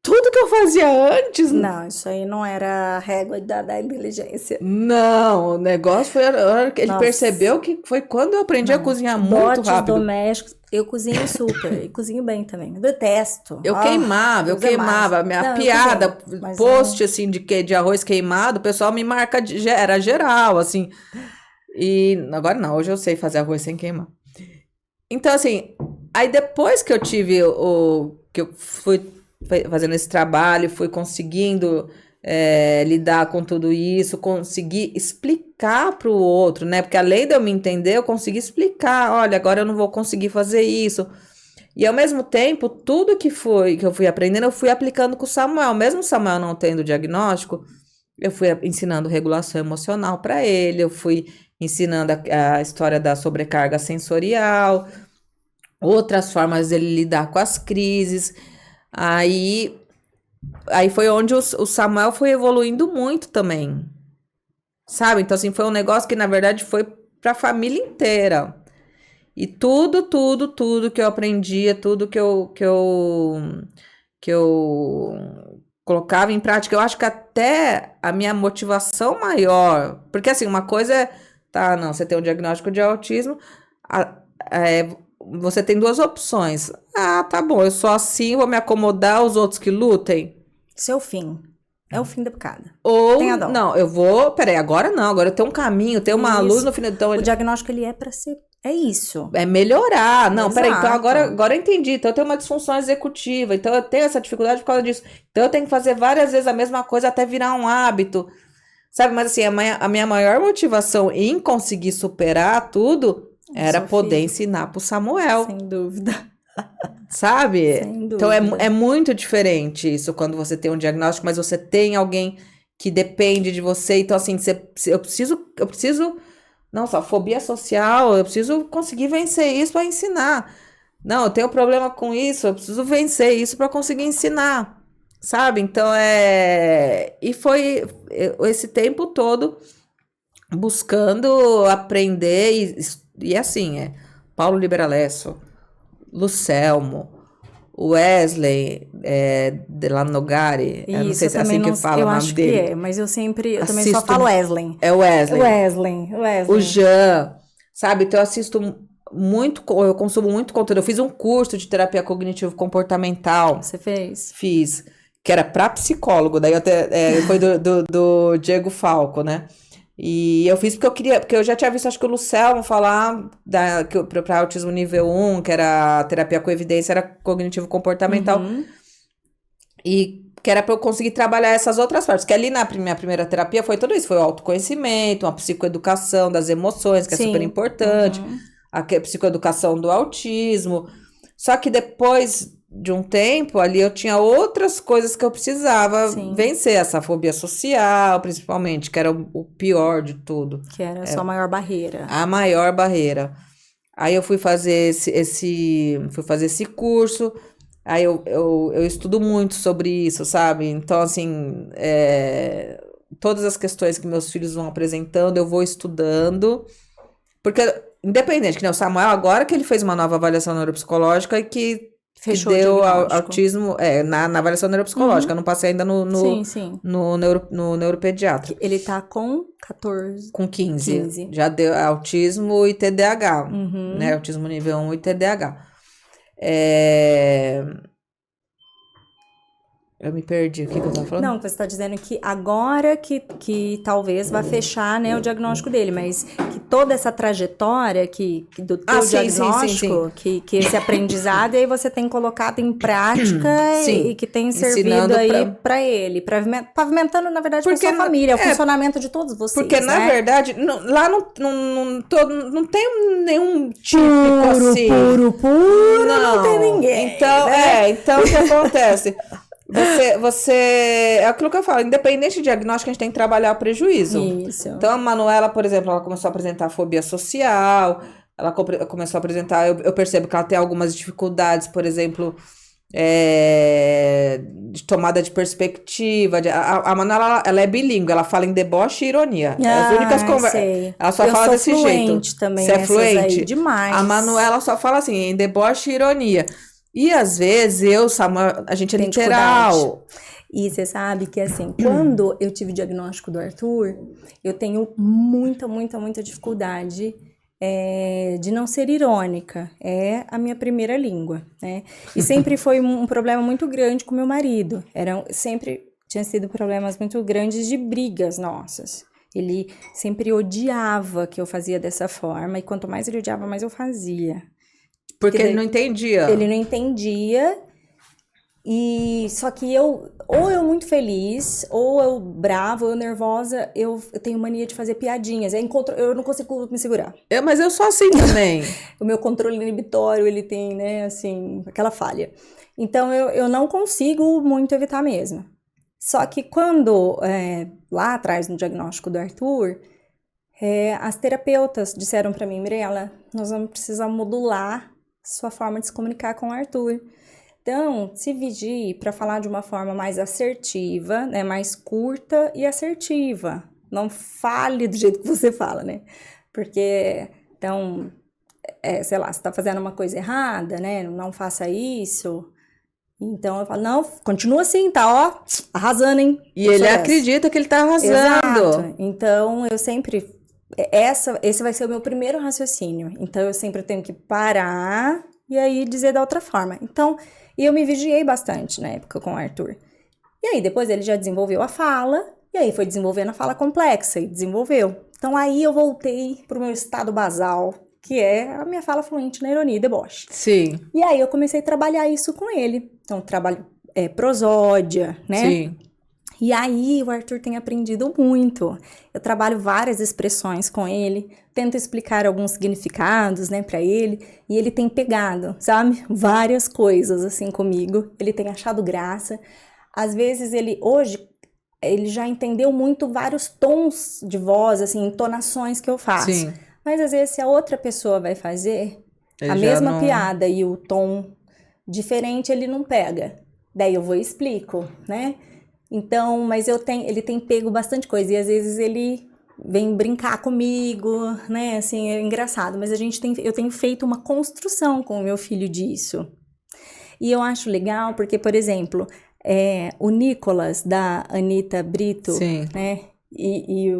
tudo que eu fazia antes. Não, isso aí não era a régua da inteligência. Não, o negócio foi a hora que ele Nossa. percebeu que foi quando eu aprendi a cozinhar muito Dotes rápido. domésticos, eu cozinho super, e cozinho bem também. Eu detesto. Eu Ah, queimava, eu Deus é mais. queimava. Minha Não, eu piada, cozinho, mas post assim de arroz queimado, o pessoal me marca, era geral, assim. E agora não, hoje eu sei fazer arroz sem queimar. Então, assim, aí depois que eu tive que eu fui fazendo esse trabalho, fui conseguindo lidar com tudo isso, conseguir explicar para o outro, né? Porque além de eu me entender, eu consegui explicar, olha, agora eu não vou conseguir fazer isso. E ao mesmo tempo, tudo que eu fui aprendendo, eu fui aplicando com o Samuel. Mesmo o Samuel não tendo diagnóstico, eu fui ensinando regulação emocional para ele, eu fui ensinando a história da sobrecarga sensorial, outras formas dele lidar com as crises. Aí foi onde o Samuel foi evoluindo muito também, sabe? Então, assim, foi um negócio que, na verdade, foi para a família inteira. E tudo que eu aprendia, tudo que eu colocava em prática, eu acho que até a minha motivação maior, porque assim, uma coisa é, tá, não, você tem um diagnóstico de autismo, você tem duas opções. Ah, tá bom, eu sou assim, vou me acomodar, os outros que lutem. Seu fim. É o fim da picada. Ou, Tenha dó. não, peraí, agora não, agora eu tenho um caminho, tenho uma luz no final. Então, O diagnóstico, ele é pra ser, é isso. é melhorar. Não, peraí, então Exato. agora eu entendi. Então eu tenho uma disfunção executiva, então eu tenho essa dificuldade por causa disso. Então eu tenho que fazer várias vezes a mesma coisa até virar um hábito. Sabe, mas assim, a minha maior motivação em conseguir superar tudo era Seu poder filho. ensinar pro Samuel, Sem dúvida. sabe? Sem Então dúvida. é muito diferente isso quando você tem um diagnóstico, mas você tem alguém que depende de você. Então, assim, eu preciso, não só fobia social, eu preciso conseguir vencer isso para ensinar. Não, eu tenho problema com isso, eu preciso vencer isso para conseguir ensinar, sabe? Então, e foi esse tempo todo buscando aprender e assim, Paulo Liberalesso, Lucelmo, Wesley Delanogari, eu não Isso, sei se é assim que fala eu o nome acho dele. que é, mas eu também só Assisto- falo Wesley. É Wesley. Wesley. O Jean, sabe? Então eu assisto muito, eu consumo muito conteúdo. Eu fiz um curso de terapia cognitivo-comportamental, Você fez? fiz, que era para psicólogo, daí foi do Diego Falco, né? E eu fiz porque eu já tinha visto, acho que o Lucelmo falar para autismo nível 1, que era a terapia com evidência, era cognitivo-comportamental, Uhum. e que era para eu conseguir trabalhar essas outras partes, que ali na minha primeira terapia foi tudo isso, foi o autoconhecimento, uma psicoeducação das emoções, que é Sim. super importante, Uhum. a psicoeducação do autismo, só que depois de um tempo ali eu tinha outras coisas que eu precisava Sim. vencer, essa fobia social, principalmente, que era o pior de tudo. Que era a sua maior barreira. A maior barreira. Aí eu fui fazer esse curso, aí eu estudo muito sobre isso, sabe? Então, assim, todas as questões que meus filhos vão apresentando, eu vou estudando, porque, independente, que nem o Samuel, agora que ele fez uma nova avaliação neuropsicológica e que Fechou o deu diagnóstico. autismo, na avaliação neuropsicológica, eu não passei ainda Sim. no neuropediatra. Ele tá com 14. Com 15. 15. Já deu autismo e TDAH, Uhum. né? Autismo nível 1 e TDAH. Eu me perdi, o que eu tava falando? Não, você está dizendo que agora que talvez vá fechar, né, o diagnóstico dele, mas que toda essa trajetória do teu sim, diagnóstico, sim. Que esse aprendizado, e aí você tem colocado em prática Sim, e que tem ensinando servido aí para ele, pavimentando, na verdade, com a sua família, o funcionamento de todos vocês, porque, na né? verdade, lá não tem nenhum típico assim. Puro, não tem ninguém. Então, né? então o que acontece? Você, é aquilo que eu falo, independente de diagnóstico, a gente tem que trabalhar o prejuízo. Isso. Então, a Manuela, por exemplo, ela começou a apresentar fobia social, ela começou a apresentar, eu percebo que ela tem algumas dificuldades, por exemplo, de tomada de perspectiva. A Manuela, ela é bilíngue, ela fala em deboche e ironia. As únicas conversas. Ela só fala desse jeito. Também Você é nessas aí, fluente? demais. A Manuela só fala assim, em deboche e ironia. E às vezes Samuel, a gente é Tem literal. E você sabe que, assim, quando eu tive o diagnóstico do Arthur, eu tenho muita dificuldade de não ser irônica. É a minha primeira língua, né? E sempre foi um problema muito grande com meu marido. Sempre tinha sido problemas muito grandes de brigas nossas. Ele sempre odiava que eu fazia dessa forma, e quanto mais ele odiava, mais eu fazia. Porque ele não entendia. Ele não entendia, e só que ou eu muito feliz, ou eu brava, ou eu nervosa, eu tenho mania de fazer piadinhas. Eu não consigo me segurar. Mas eu sou assim também. O meu controle inibitório, ele tem, né, assim, aquela falha. Então, eu não consigo muito evitar mesmo. Só que quando, lá atrás, no diagnóstico do Arthur, as terapeutas disseram pra mim, Mirella, nós vamos precisar modular sua forma de se comunicar com o Arthur. Então, se vigie para falar de uma forma mais assertiva, né, mais curta e assertiva. Não fale do jeito que você fala, né? Porque, então, sei lá, você tá fazendo uma coisa errada, né? Não faça isso. Então, eu falo, não, continua assim, tá, ó, arrasando, hein? E ele acredita que ele tá arrasando. Exato. Então, eu sempre... Esse vai ser o meu primeiro raciocínio. Então, eu sempre tenho que parar e aí dizer da outra forma. Então... E eu me vigiei bastante na época com o Arthur. E aí, depois ele já desenvolveu a fala, e aí foi desenvolvendo a fala complexa, e desenvolveu. Então, aí eu voltei pro meu estado basal, que é a minha fala fluente na ironia e deboche. Sim. E aí, eu comecei a trabalhar isso com ele. Então, trabalho prosódia, né? Sim. E aí, o Arthur tem aprendido muito. Eu trabalho várias expressões com ele, tento explicar alguns significados, né, pra ele, e ele tem pegado, sabe? Várias coisas, assim, comigo. Ele tem achado graça. Às vezes, hoje, ele já entendeu muito vários tons de voz, assim, entonações que eu faço. Sim. Mas, às vezes, se a outra pessoa vai fazer a mesma piada e o tom diferente, ele não pega. Daí eu vou e explico, né? Então, mas ele tem pego bastante coisa, e às vezes ele vem brincar comigo, né, assim, é engraçado, mas eu tenho feito uma construção com o meu filho disso. E eu acho legal porque, por exemplo, o Nicolas, da Anitta Brito, Sim. né, e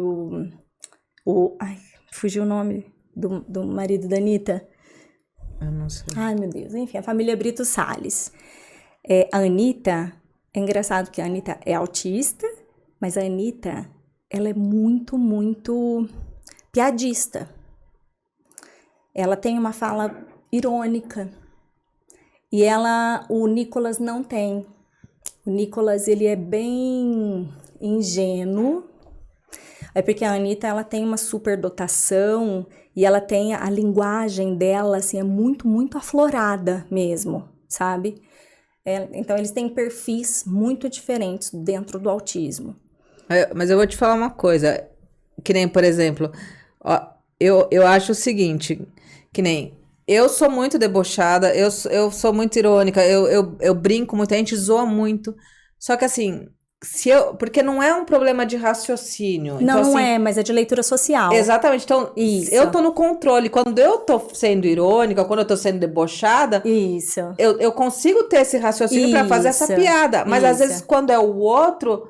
ai, fugiu o nome do marido da Anitta. Eu não sei. Ai, meu Deus, enfim, a família Brito Salles. A Anitta... É engraçado que a Anitta é autista, mas a Anitta, ela é muito piadista. Ela tem uma fala irônica. E o Nicolas não tem. O Nicolas, ele é bem ingênuo. É porque a Anitta, ela tem uma superdotação e ela tem a linguagem dela, assim, é muito aflorada mesmo, sabe? Então, eles têm perfis muito diferentes dentro do autismo. Mas eu vou te falar uma coisa. Que nem, por exemplo, ó, eu acho o seguinte, que nem... Eu sou muito debochada, eu sou muito irônica, eu brinco muito, a gente zoa muito. Só que assim... Porque não é um problema de raciocínio. Não, então, não assim, mas é de leitura social. Exatamente. Então, Isso. eu tô no controle. Quando eu tô sendo irônica, quando eu tô sendo debochada, Isso. Eu consigo ter esse raciocínio pra fazer essa piada. Mas às vezes, quando é o outro,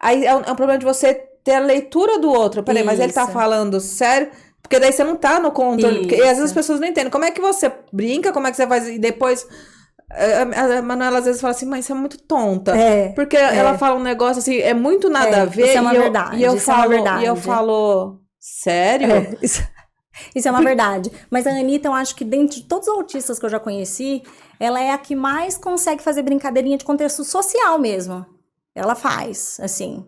aí é um problema de você ter a leitura do outro. Peraí, mas ele tá falando sério? Porque daí você não tá no controle. Porque, e às vezes as pessoas não entendem. Como é que você brinca? Como é que você faz? E depois... A Manuela às vezes fala assim, mas você é muito tonta. Porque ela fala um negócio assim, é muito nada a ver. Isso é uma verdade. E eu falo, sério? Isso é uma verdade. Mas a Anitta, eu acho que dentre todos os autistas que eu já conheci, ela é a que mais consegue fazer brincadeirinha de contexto social mesmo. Ela faz, assim.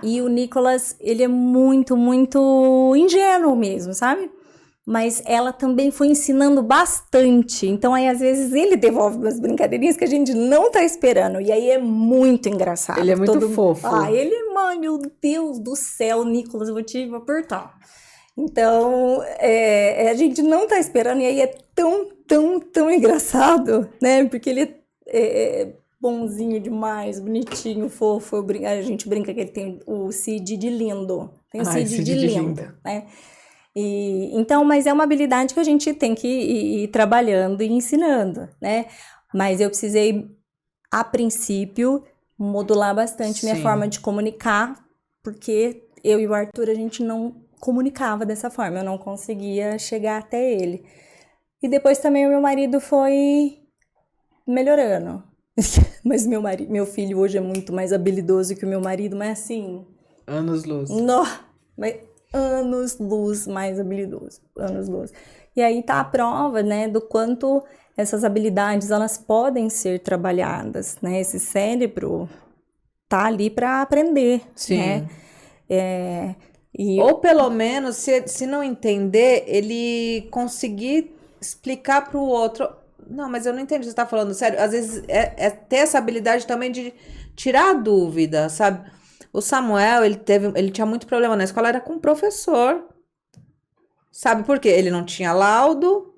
E o Nicolas, ele é muito ingênuo mesmo, sabe? Mas ela também foi ensinando bastante. Então, aí, às vezes, ele devolve umas brincadeirinhas que a gente não tá esperando. E aí, é muito engraçado. Ele é muito fofo. Ai, meu Deus do céu, Nicolas, eu vou te apertar. Então, a gente não tá esperando. E aí, é tão engraçado, né? Porque ele é bonzinho demais, bonitinho, fofo. A gente brinca que ele tem o Cid de lindo. Tem o Cid de lindo, né? Então, mas é uma habilidade que a gente tem que ir trabalhando e ensinando, né? Mas eu precisei, a princípio, modular bastante minha Sim. forma de comunicar, porque eu e o Arthur, a gente não comunicava dessa forma, eu não conseguia chegar até ele. E depois também o meu marido foi melhorando. Mas meu filho hoje é muito mais habilidoso que o meu marido, mas assim, Anos-luz. mas anos-luz mais habilidoso, anos-luz. E aí tá a prova, né, do quanto essas habilidades, elas podem ser trabalhadas, né? Esse cérebro tá ali para aprender, né? Sim. E Ou pelo menos, se não entender, ele conseguir explicar para o outro. Não, mas eu não entendi o que você está falando, sério. Às vezes é ter essa habilidade também de tirar a dúvida, sabe? O Samuel, ele tinha muito problema na escola, era com o professor. Sabe por quê? Ele não tinha laudo.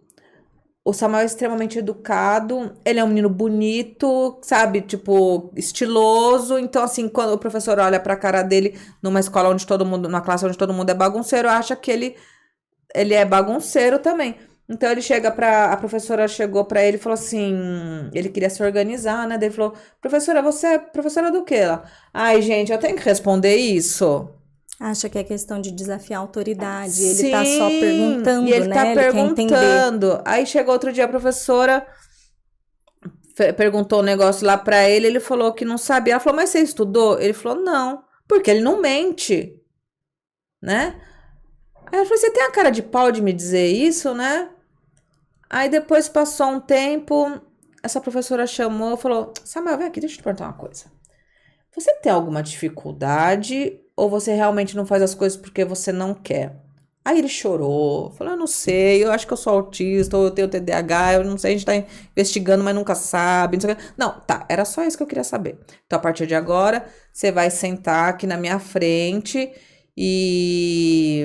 O Samuel é extremamente educado, ele é um menino bonito, sabe? Tipo, estiloso. Então, assim, quando o professor olha pra cara dele numa escola onde todo mundo, numa classe onde todo mundo é bagunceiro, acha que ele é bagunceiro também. Então, a professora chegou pra ele e falou assim, ele queria se organizar, né? Daí ele falou, professora, você é professora do quê? Ela, ai, gente, eu tenho que responder isso. acha que é questão de desafiar a autoridade, ele tá só Sim, e perguntando, ele tá né? Ele quer entender. perguntando. Aí chegou outro dia a professora perguntou um negócio lá pra ele, ele falou que não sabia. Ela falou, mas você estudou? Ele falou, não, porque ele não mente, né? Aí ela falou, você tem a cara de pau de me dizer isso, né? Aí depois passou um tempo, essa professora chamou e falou, Samuel, vem aqui, deixa eu te perguntar uma coisa. Você tem alguma dificuldade ou você realmente não faz as coisas porque você não quer? Aí ele chorou, falou, eu não sei, eu acho que eu sou autista, ou eu tenho TDAH, eu não sei, a gente tá investigando, mas nunca sabe, não sei o quê. Não, tá, era só isso que eu queria saber. Então, a partir de agora, você vai sentar aqui na minha frente e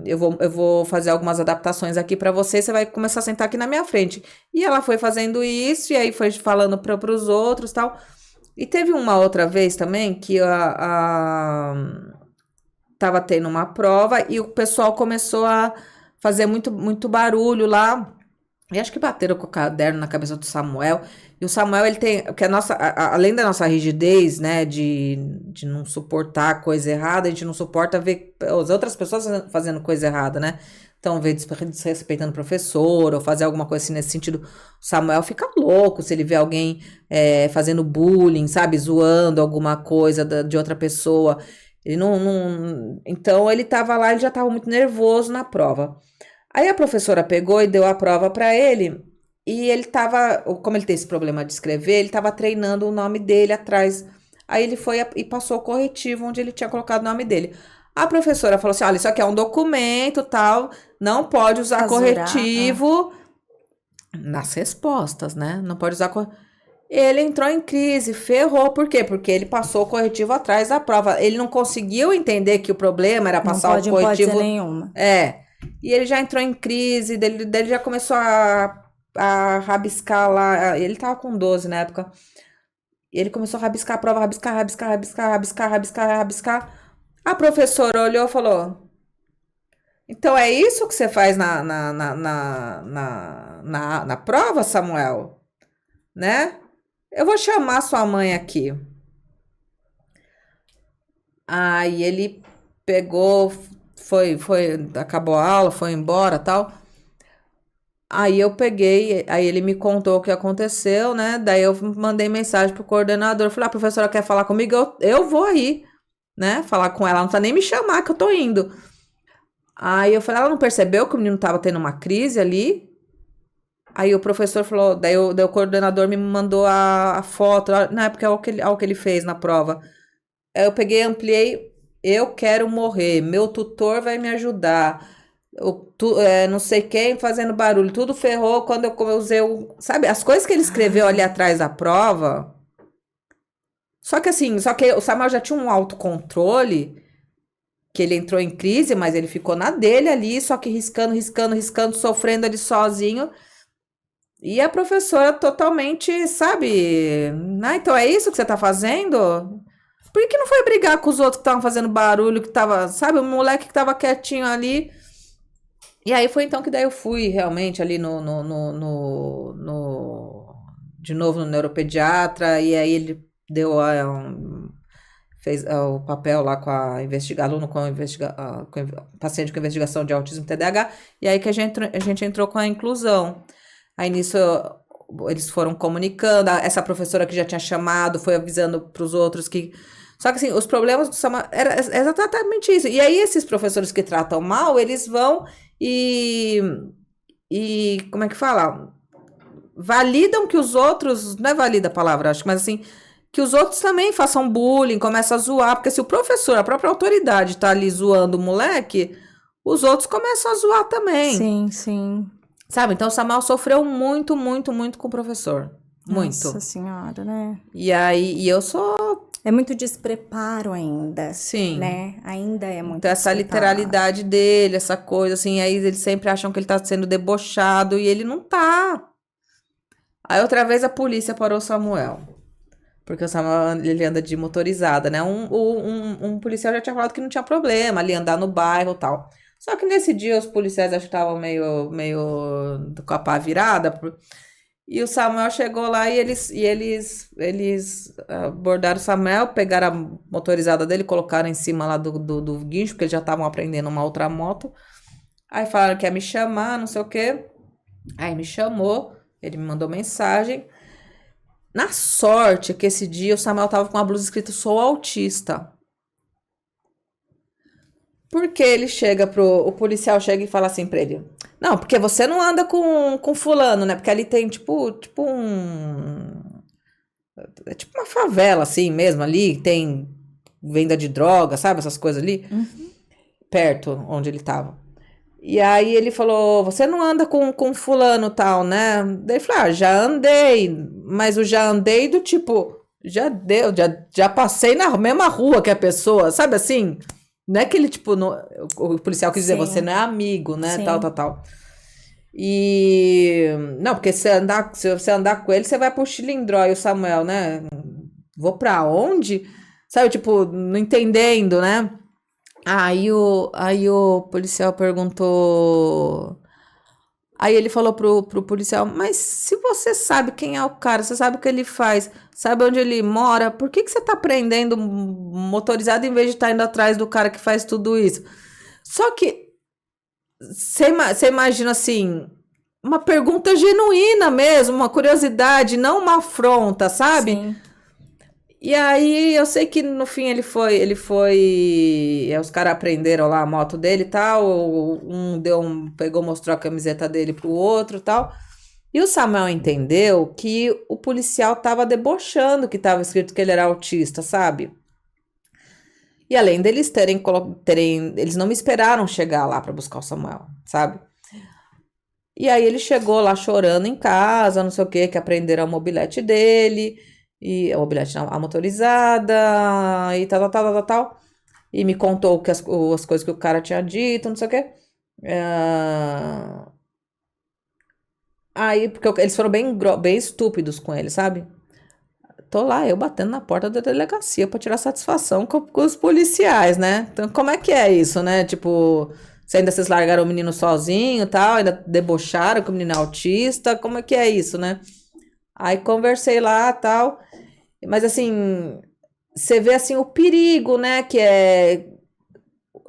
eu vou fazer algumas adaptações aqui pra você, você vai começar a sentar aqui na minha frente. E ela foi fazendo isso, e aí foi falando pros outros e tal. E teve uma outra vez também que tava tendo uma prova e o pessoal começou a fazer muito, muito barulho lá. E acho que bateram com o caderno na cabeça do Samuel. E o Samuel, ele tem. Porque além da nossa rigidez, né, de não suportar coisa errada, a gente não suporta ver as outras pessoas fazendo coisa errada, né? Então, ver desrespeitando o professor, ou fazer alguma coisa assim nesse sentido. O Samuel fica louco se ele vê alguém fazendo bullying, sabe? Zoando alguma coisa de outra pessoa. Ele Então, ele tava lá, ele já tava muito nervoso na prova. Aí a professora pegou e deu a prova para ele, e ele tava, como ele tem esse problema de escrever, ele tava treinando o nome dele atrás. Aí ele foi e passou o corretivo onde ele tinha colocado o nome dele. A professora falou assim: olha, isso aqui é um documento, tal, não pode usar Rasurar. corretivo nas respostas, né? Não pode usar corretivo. Ele entrou em crise, ferrou. Por quê? Porque ele passou o corretivo atrás da prova. Ele não conseguiu entender que o problema era Não passar o pode hipótese corretivo. nenhuma. E ele já entrou em crise, dele já começou a rabiscar lá. Ele tava com 12 na época. E ele começou a rabiscar a prova, rabiscar, rabiscar, rabiscar, rabiscar, rabiscar, rabiscar. A professora olhou e falou: então é isso que você faz na prova, Samuel? Né? Eu vou chamar sua mãe aqui. Aí ele pegou, acabou a aula, foi embora, tal. Aí eu peguei, aí ele me contou o que aconteceu, né? Daí eu mandei mensagem pro coordenador, falei, a professora quer falar comigo? Eu vou aí, né? Falar com ela, ela não precisa nem me chamar que eu tô indo. Aí eu falei, ela não percebeu que o menino tava tendo uma crise ali? Aí o professor falou, daí o coordenador me mandou a foto, na época é o que ele fez na prova. Aí eu peguei, ampliei, eu quero morrer, meu tutor vai me ajudar. Não sei quem fazendo barulho, tudo ferrou quando eu usei sabe, as coisas que ele escreveu ali atrás da prova. Só que o Samuel já tinha um autocontrole, que ele entrou em crise, mas ele ficou na dele ali, só que riscando, riscando, riscando, sofrendo ali sozinho. E a professora totalmente, sabe? Ah, então é isso que você tá fazendo? Por que não foi brigar com os outros que estavam fazendo barulho, que tava, sabe, o moleque que tava quietinho ali. E aí foi então que daí eu fui realmente ali de novo no neuropediatra, e aí ele deu fez o papel lá com aluno com paciente com investigação de autismo TDAH, e aí que a gente entrou com a inclusão. Aí nisso eles foram comunicando, essa professora que já tinha chamado foi avisando para os outros que... Só que assim, os problemas do Samuel era exatamente isso. E aí esses professores que tratam mal, eles vão e como é que fala? Validam que os outros, não é valida a palavra, acho, mas assim, que os outros também façam bullying, começam a zoar, porque se o professor, a própria autoridade tá ali zoando o moleque, os outros começam a zoar também. Sim, sim. Sabe? Então o Samuel sofreu muito, muito, muito com o professor. Muito. Nossa senhora, né? E aí, e eu sou... É muito despreparo ainda. Sim. Né? Ainda é muito Então, essa literalidade dele, essa coisa, assim, aí eles sempre acham que ele tá sendo debochado e ele não tá. Aí outra vez a polícia parou o Samuel. Porque o Samuel, ele anda de motorizada, né? Um policial já tinha falado que não tinha problema ali andar no bairro e tal. Só que nesse dia os policiais acho que estavam meio com a pá virada. E o Samuel chegou lá e eles abordaram o Samuel, pegaram a motorizada dele, colocaram em cima lá do guincho, porque eles já estavam aprendendo uma outra moto. Aí falaram que ia me chamar, não sei o quê. Aí me chamou, ele me mandou mensagem. Na sorte que esse dia o Samuel tava com uma blusa escrita "Sou autista". Porque o policial chega e fala assim pra ele: não, porque você não anda com fulano, né? Porque ali tem tipo é tipo uma favela assim mesmo ali, tem venda de droga, sabe? Essas coisas ali, perto onde ele tava. E aí ele falou: você não anda com fulano tal, né? Daí ele falou: já andei, mas o já andei do tipo, já passei na mesma rua que a pessoa, sabe assim? Não é que ele, tipo, o policial quis dizer, você não é amigo, né? Sim. Tal. E... não, porque se você andar com ele, você vai pro Chilindró e o Samuel, né? Vou pra onde? Sabe, tipo, não entendendo, né? Aí o policial perguntou... Aí ele falou pro policial: mas se você sabe quem é o cara, você sabe o que ele faz, sabe onde ele mora, por que você tá prendendo motorizado em vez de estar indo atrás do cara que faz tudo isso? Só que você imagina assim, uma pergunta genuína mesmo, uma curiosidade, não uma afronta, sabe? Sim. E aí eu sei que no fim ele foi, os caras aprenderam lá a moto dele e tal, pegou, mostrou a camiseta dele pro outro e tal, e o Samuel entendeu que o policial tava debochando que tava escrito que ele era autista, sabe? E além deles eles não me esperaram chegar lá pra buscar o Samuel, sabe? E aí ele chegou lá chorando em casa, não sei o que aprenderam a mobilete dele... E a mobilete a motorizada, e tal. E me contou que as coisas que o cara tinha dito, não sei o quê. Aí, porque eles foram bem estúpidos com ele, sabe? Tô lá, eu batendo na porta da delegacia pra tirar satisfação com os policiais, né? Então, como é que é isso, né? Tipo, vocês largaram o menino sozinho e tal, ainda debocharam que o menino é autista, como é que é isso, né? Aí conversei lá e tal, mas assim, você vê assim o perigo, né, que é...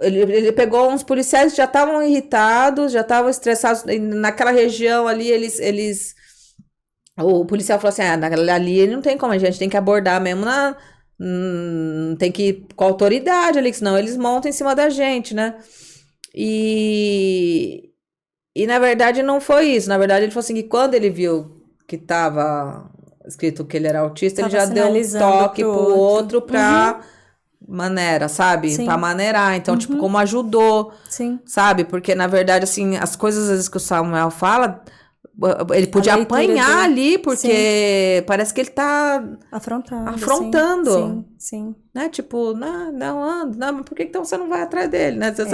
Ele pegou uns policiais que já estavam irritados, já estavam estressados, naquela região ali, o policial falou assim, ali não tem como, a gente tem que abordar mesmo, tem que ir com a autoridade ali, senão eles montam em cima da gente, né, e na verdade não foi isso, na verdade ele falou assim, que quando ele viu que tava escrito que ele era autista, ele já deu um toque pro outro pra maneira, sabe? Sim. Pra maneirar. Então, tipo, como ajudou, sim, sabe? Porque, na verdade, assim, as coisas às vezes que o Samuel fala, ele podia apanhar ali, porque sim, parece que ele tá afrontando. Sim. Né? Tipo, não ando, mas por que então você não vai atrás dele, né? Você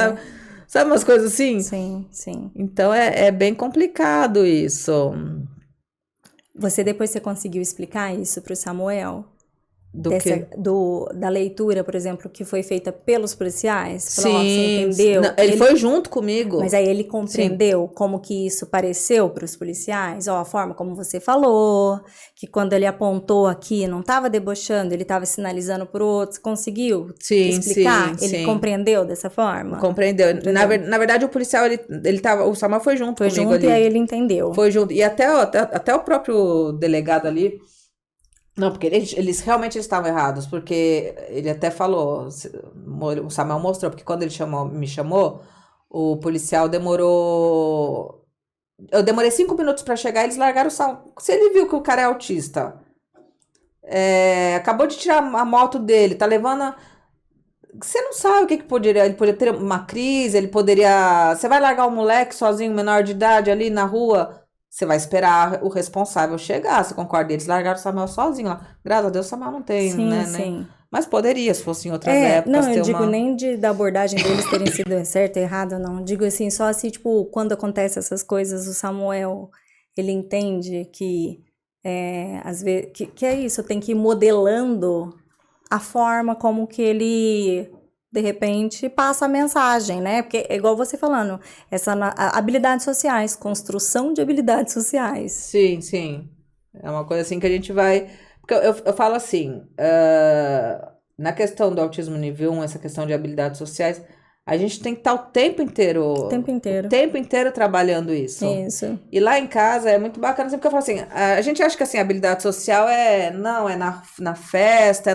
sabe umas coisas assim? Sim. Então, é bem complicado isso. Depois você conseguiu explicar isso pro Samuel? Do que? Da leitura, por exemplo, que foi feita pelos policiais? Falou, ó, você Sim. entendeu? Não, ele foi junto comigo. Mas aí ele compreendeu como que isso pareceu para os policiais? Ó, a forma como você falou, que quando ele apontou aqui, não estava debochando, ele estava sinalizando para outros. Conseguiu explicar? Ele compreendeu dessa forma? Compreendeu. Na verdade, o policial, ele tava, o Samuel foi junto comigo junto ali. E aí ele entendeu. Foi junto. E até o próprio delegado ali. Não, porque eles realmente estavam errados, porque ele até falou, o Samuel mostrou, porque quando ele me chamou, o policial demorou. Eu demorei 5 minutos para chegar, eles largaram o Samuel. Se ele viu que o cara é autista, acabou de tirar a moto dele, tá levando. Você não sabe o que poderia. Ele poderia ter uma crise, ele poderia. Você vai largar o moleque sozinho, menor de idade, ali na rua. Você vai esperar o responsável chegar, você concorda? Eles largaram o Samuel sozinho lá. Graças a Deus o Samuel não tem, né? Mas poderia, se fosse em outras épocas. Não, eu digo nem da abordagem deles terem sido certa, errada, não. Digo assim, só assim, tipo, quando acontecem essas coisas, o Samuel, ele entende que, às vezes, que é isso, tem que ir modelando a forma como que ele... de repente, passa a mensagem, né? Porque é igual você falando, habilidades sociais, construção de habilidades sociais. Sim, sim. É uma coisa assim que a gente vai... Porque eu falo assim, na questão do autismo nível 1, essa questão de habilidades sociais, a gente tem que estar o tempo inteiro... O tempo inteiro. O tempo inteiro trabalhando isso. Isso. E lá em casa é muito bacana, sempre que eu falo assim, a gente acha que assim, a habilidade social não, é na festa,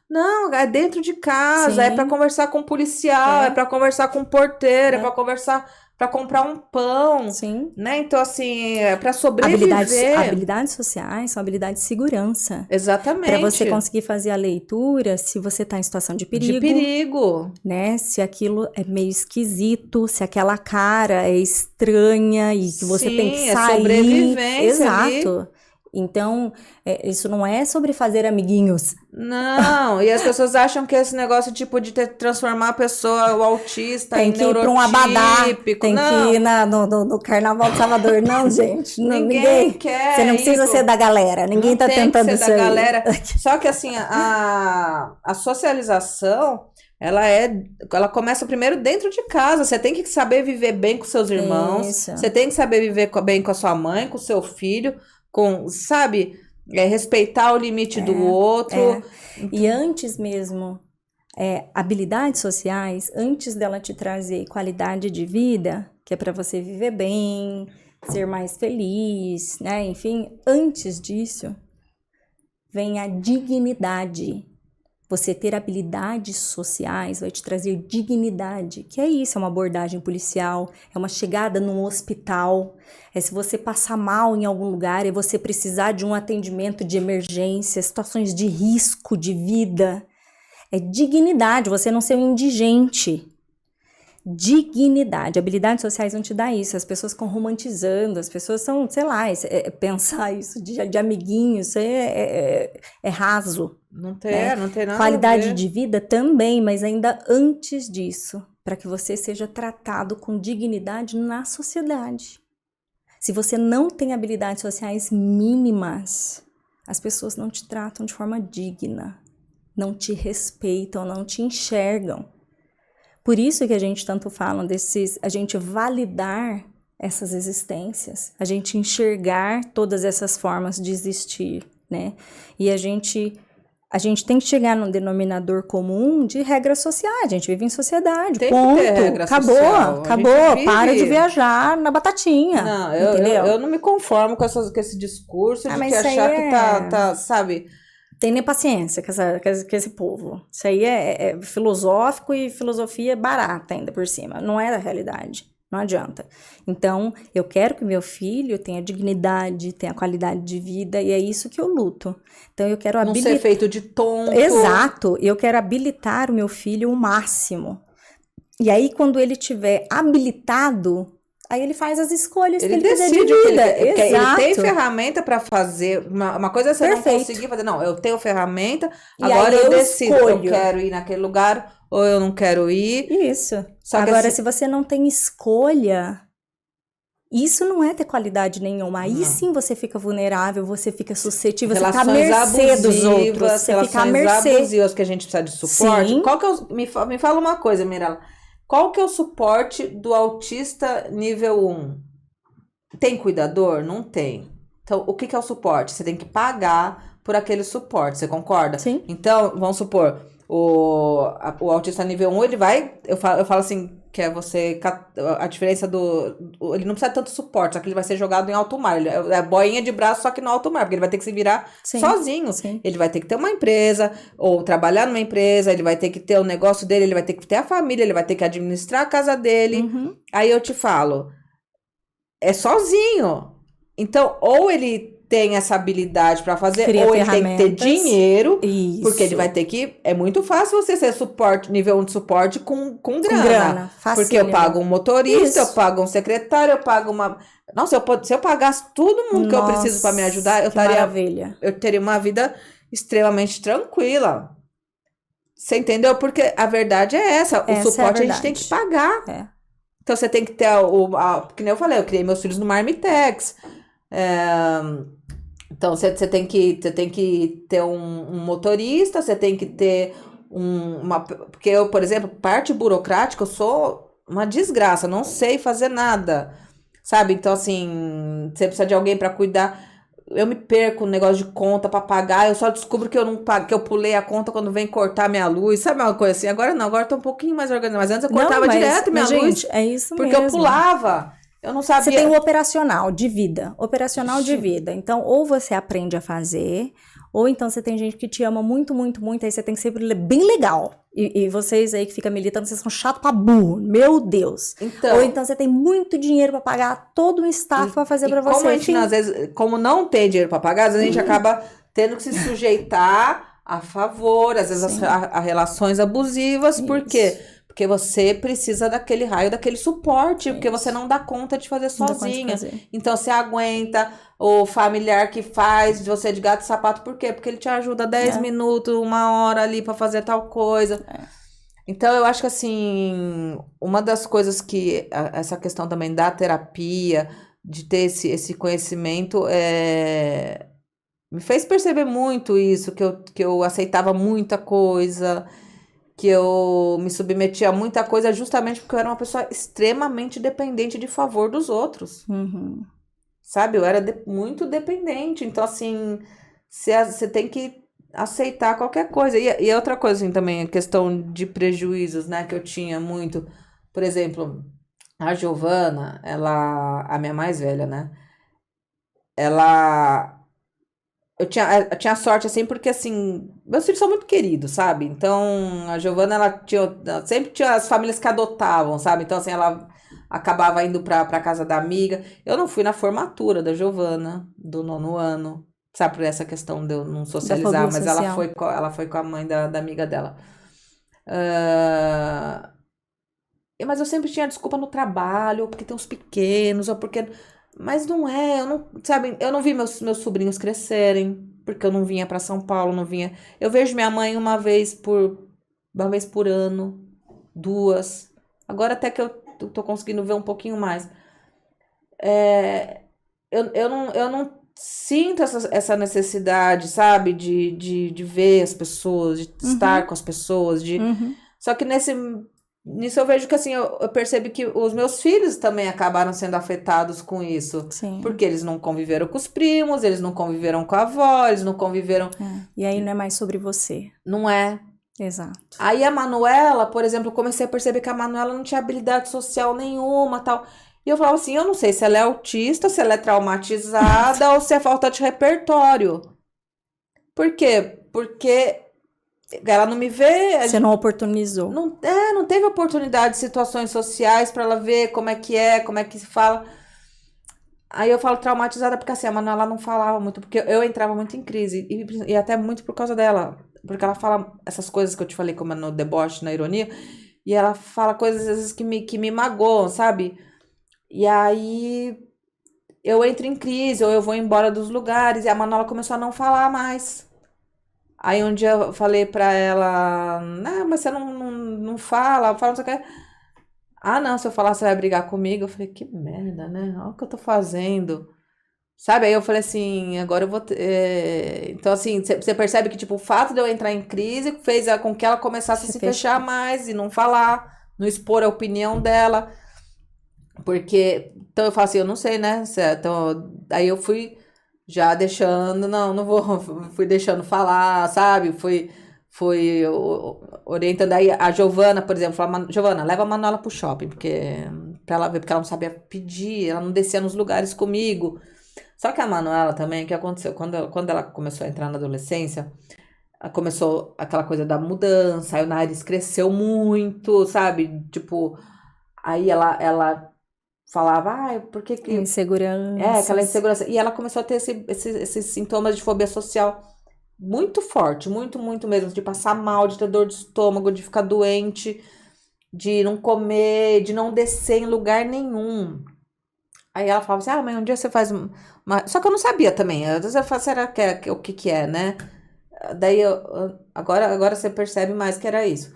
Não, é dentro de casa, Sim. É para conversar com o policial, é para conversar com o porteiro, é para conversar, para comprar um pão, Sim. Né? Então, assim, é para sobreviver. Habilidades sociais são habilidades de segurança. Exatamente. Para você conseguir fazer a leitura, se você está em situação de perigo. De perigo. Né? Se aquilo é meio esquisito, se aquela cara é estranha e que você tem que sair. É sobrevivência. Exato. Ali. Então, isso não é sobre fazer amiguinhos. Não, e as pessoas acham que esse negócio tipo de transformar a pessoa, o autista, tem em neurotípico. Tem que ir para um abadá, tem que ir no Carnaval de Salvador. Não, gente. Ninguém quer. Você não precisa ser da galera. Ninguém está tentando ser da galera. Só que assim, a socialização, ela começa primeiro dentro de casa. Você tem que saber viver bem com seus irmãos. Isso. Você tem que saber viver bem com a sua mãe, com o seu filho, sabe? Respeitar o limite do outro. E antes mesmo, habilidades sociais, antes dela te trazer qualidade de vida, que é para você viver bem, ser mais feliz, né? Enfim, antes disso, vem a dignidade. Você ter habilidades sociais vai te trazer dignidade, que é isso, é uma abordagem policial, é uma chegada num hospital, se você passar mal em algum lugar e você precisar de um atendimento de emergência, situações de risco de vida, é dignidade, você não ser um indigente. Dignidade, habilidades sociais vão te dar isso, as pessoas ficam romantizando, as pessoas são, sei lá, pensar isso de amiguinho, isso é raso. Não tem nada. Qualidade de vida também, mas ainda antes disso, para que você seja tratado com dignidade na sociedade. Se você não tem habilidades sociais mínimas, as pessoas não te tratam de forma digna, não te respeitam, não te enxergam. Por isso que a gente tanto fala a gente validar essas existências, a gente enxergar todas essas formas de existir, né? E a gente tem que chegar num denominador comum de regras sociais. A gente vive em sociedade, tem ponto. Que ter regra acabou, social. Para de viajar na batatinha. Não, entendeu? Eu não me conformo com esse discurso de que achar que tá, sabe... Tem nem paciência com esse povo. Isso aí é filosófico e filosofia barata ainda por cima. Não é da realidade. Não adianta. Então, eu quero que meu filho tenha dignidade, tenha qualidade de vida, e é isso que eu luto. Então, eu quero habilitar... Não ser feito de tonto. Exato. Eu quero habilitar o meu filho o máximo. E aí, quando ele tiver habilitado... Aí ele faz as escolhas que ele decide de vida. Ele tem ferramenta para fazer. Uma coisa é você não conseguir fazer. Não, eu tenho ferramenta, agora eu decido. Eu quero ir naquele lugar ou eu não quero ir. Isso. Agora, se você não tem escolha, Isso não é ter qualidade nenhuma. Aí Não. sim você fica vulnerável, você fica suscetível, você fica à Relações mercê dos outros. abusivas, Você fica à relações mercê. abusivas que a gente precisa de suporte. Sim. Qual que é me fala uma coisa, Mirella. Qual que é o suporte do autista nível 1? Tem cuidador? Não tem. Então, o que que é o suporte? Você tem que pagar por aquele suporte, você concorda? Sim. Então, vamos supor, o autista nível 1, ele vai, eu falo assim, que é você, a diferença ele não precisa de tanto suporte, só que ele vai ser jogado em alto mar, ele é boinha de braço, só que no alto mar, porque ele vai ter que se virar Sim. sozinho. Sim. Ele vai ter que ter uma empresa, ou trabalhar numa empresa, ele vai ter que ter o negócio dele, ele vai ter que ter a família, ele vai ter que administrar a casa dele. Uhum. Aí eu te falo, é sozinho. Então, ou ele tem essa habilidade para fazer, Cria ou ele tem que ter ferramentas. dinheiro, Isso. porque ele vai ter que. É muito fácil você ser suporte, nível 1 de suporte com Com grana. grana. Porque eu Facílimo. pago um motorista, Isso. eu pago um secretário, eu pago uma. Nossa, se eu pagasse todo mundo que eu preciso para me ajudar, que maravilha. eu teria uma vida extremamente tranquila. Você entendeu? Porque a verdade é essa. O Essa suporte é a gente tem que verdade. pagar. É. Então você tem que ter que nem eu falei, eu criei meus filhos no Marmitex. Então você tem que ter um motorista, você tem que ter porque eu, por exemplo, parte burocrática, eu sou uma desgraça, não sei fazer nada, sabe? Então assim, você precisa de alguém para cuidar. Eu me perco no negócio de conta para pagar, eu só descubro que eu não pago, que eu pulei a conta quando vem cortar minha luz, sabe uma coisa assim? Agora não, agora eu tô um pouquinho mais organizada, mas antes eu cortava direto minha luz, gente, é isso porque eu mesmo. pulava. Eu não sabia. Você tem o operacional de vida. Operacional de Sim. vida. Então, ou você aprende a fazer, ou então você tem gente que te ama muito, muito, muito, aí você tem que ser bem legal. E vocês aí que ficam militando, vocês são chatos pra burro. Meu Deus. Então, Ou então você tem muito dinheiro pra pagar todo um staff pra fazer pra você. Como a gente, às vezes, como não tem dinheiro para pagar, às vezes a gente acaba tendo que se sujeitar a favor, às vezes a relações abusivas. Por quê? Porque você precisa daquele raio, daquele suporte, porque você não dá conta de fazer sozinha. Então você aguenta o familiar que faz de você de gato e sapato, por quê? Porque ele te ajuda 10 minutos, 1 hora ali para fazer tal coisa. Então eu acho que assim, uma das coisas que essa questão também da terapia, de ter esse conhecimento, me fez perceber muito isso, que eu aceitava muita coisa, que eu me submetia a muita coisa justamente porque eu era uma pessoa extremamente dependente de favor dos outros. Uhum. Sabe? Eu era muito dependente. Então, assim, você tem que aceitar qualquer coisa. E outra coisa, assim, também, a questão de prejuízos, né? Que eu tinha muito. Por exemplo, a Giovana, a minha mais velha, né? Eu tinha sorte, assim, porque, assim, meus filhos são muito queridos, sabe? Então, a Giovana, ela sempre tinha as famílias que adotavam, sabe? Então, assim, ela acabava indo pra casa da amiga. Eu não fui na formatura da Giovana, do 9º ano, sabe? Por essa questão de eu não socializar, mas social. ela foi com a mãe da amiga dela. Mas eu sempre tinha desculpa no trabalho, ou porque tem uns pequenos, ou porque... Mas não é, sabe, eu não vi meus sobrinhos crescerem, porque eu não vinha para São Paulo, não vinha. Eu vejo minha mãe uma vez por ano, 2. Agora até que eu tô conseguindo ver um pouquinho mais. Eu não sinto essa necessidade, sabe, de ver as pessoas, de estar com as pessoas, Só que nisso eu vejo que, assim, eu percebi que os meus filhos também acabaram sendo afetados com isso. Sim. Porque eles não conviveram com os primos, eles não conviveram com a avó, eles não conviveram... E aí não é mais sobre você. Não é. Exato. Aí a Manuela, por exemplo, eu comecei a perceber que a Manuela não tinha habilidade social nenhuma, tal. E eu falava assim, eu não sei se ela é autista, se ela é traumatizada ou se é falta de repertório. Por quê? Porque... ela não me vê. Você não oportunizou. Não teve oportunidade de situações sociais pra ela ver como é que se fala. Aí eu falo traumatizada porque, assim, a Manuela não falava muito, porque eu entrava muito em crise, e até muito por causa dela, porque ela fala essas coisas que eu te falei, como é no deboche, na ironia, e ela fala coisas às vezes que me magoam, sabe? E aí eu entro em crise, ou eu vou embora dos lugares, e a Manuela começou a não falar mais. Aí um dia eu falei pra ela, não, mas você não fala, não sei o que. Ah, não, se eu falar, você vai brigar comigo. Eu falei, que merda, né? Olha o que eu tô fazendo. Sabe? Aí eu falei assim, agora eu vou. Então, assim, você percebe que, tipo, o fato de eu entrar em crise fez com que ela começasse a se fechar mais e não falar, não expor a opinião dela. Porque. Então eu falo assim, eu não sei, né? Então, aí eu fui já deixando, não vou. Fui deixando falar, sabe? Fui orientando. Aí a Giovana, por exemplo, falava, Giovana, leva a Manuela pro shopping, pra ela ver, porque ela não sabia pedir, ela não descia nos lugares comigo. Só que a Manuela também, o que aconteceu? Quando ela começou a entrar na adolescência, começou aquela coisa da mudança, aí o nariz cresceu muito, sabe? Tipo, aí ela falava, ai, por que que... aquela Inseguranças. insegurança. E ela começou a ter esses sintomas de fobia social muito forte, muito, muito mesmo, de passar mal, de ter dor de estômago, de ficar doente, de não comer, de não descer em lugar nenhum. Aí ela falava assim, ah, mas um dia você faz Só que eu não sabia também. Às vezes eu falava, será que é o que que é, né? Daí agora você percebe mais que era isso.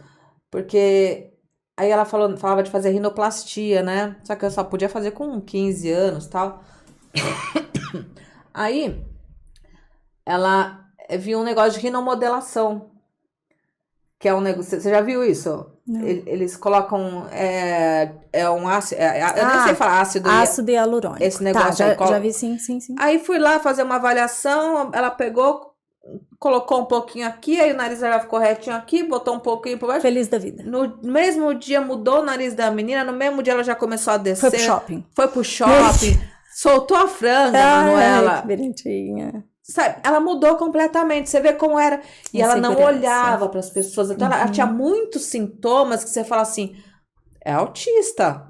Porque aí ela falava de fazer rinoplastia, né? Só que eu só podia fazer com 15 anos e tal. Aí ela viu um negócio de rinomodelação, que é um negócio. Você já viu isso? Não. Eles colocam. Um ácido. Eu nem sei falar ácido. Ácido hialurônico. Esse negócio tá, já vi, sim. Aí fui lá fazer uma avaliação, ela pegou, colocou um pouquinho aqui, aí o nariz dela ficou retinho aqui, botou um pouquinho por baixo. Feliz da vida. No mesmo dia mudou o nariz da menina, no mesmo dia ela já começou a descer. Foi pro shopping. Soltou a franga, Manuela. Que bonitinha. Sabe, ela mudou completamente, você vê como era. E ela não olhava para as pessoas, então ela tinha muitos sintomas que você fala assim, é autista.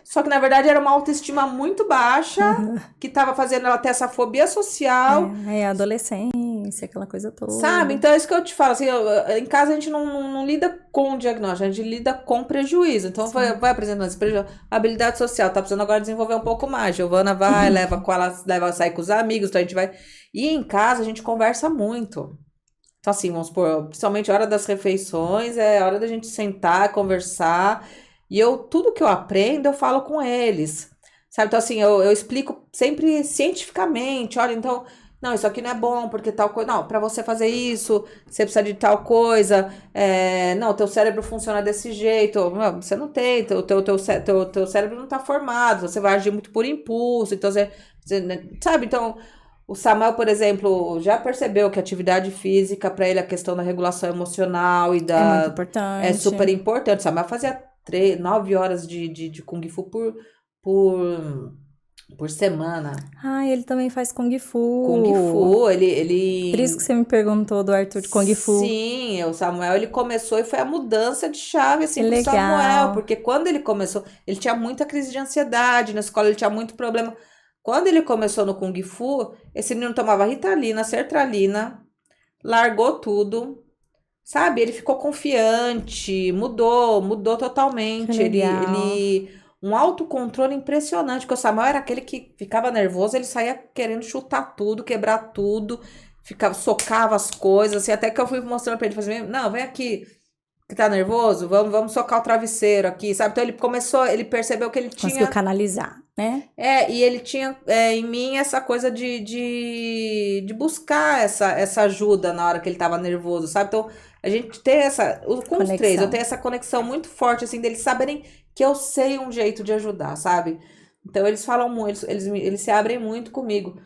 Só que, na verdade, era uma autoestima muito baixa, que tava fazendo ela ter essa fobia social. É a adolescência, aquela coisa toda. Sabe? Então, é isso que eu te falo. Assim, em casa, a gente não lida com o diagnóstico, a gente lida com prejuízo. Então, vai apresentando esse prejuízo. Habilidade social, tá precisando agora desenvolver um pouco mais. Giovana vai, leva a sair com os amigos, então a gente vai... E em casa, a gente conversa muito. Então, assim, vamos supor, principalmente a hora das refeições, é a hora da gente sentar, conversar... E tudo que eu aprendo, eu falo com eles, sabe? Então, assim, eu explico sempre cientificamente, olha, então, não, isso aqui não é bom, porque tal coisa, não, para você fazer isso, você precisa de tal coisa, não, teu cérebro funciona desse jeito, não, você não tem, teu cérebro não tá formado, você vai agir muito por impulso, então, sabe? Então, o Samuel, por exemplo, já percebeu que a atividade física, para ele, a questão da regulação emocional e é muito importante. É super importante. O Samuel fazia 9 horas de Kung Fu por semana. Ah, ele também faz Kung Fu. Kung Fu, ele... Por isso que você me perguntou do Arthur de Kung Fu. Sim, o Samuel, ele começou e foi a mudança de chave, assim, pro legal. Samuel. Porque quando ele começou, ele tinha muita crise de ansiedade, na escola ele tinha muito problema. Quando ele começou no Kung Fu, esse menino tomava Ritalina, sertralina, largou tudo... Sabe, ele ficou confiante, mudou totalmente. Um autocontrole impressionante, porque o Samuel era aquele que ficava nervoso, ele saía querendo chutar tudo, quebrar tudo, socava as coisas, assim, até que eu fui mostrando pra ele, falei assim, não, vem aqui, que tá nervoso, vamos socar o travesseiro aqui, sabe? Então ele percebeu que ele conseguiu canalizar, né? E ele tinha em mim essa coisa de buscar essa ajuda na hora que ele tava nervoso, sabe? Então, a gente tem com os três, eu tenho essa conexão muito forte, assim, deles saberem que eu sei um jeito de ajudar, sabe? Então, eles falam muito, eles se abrem muito comigo.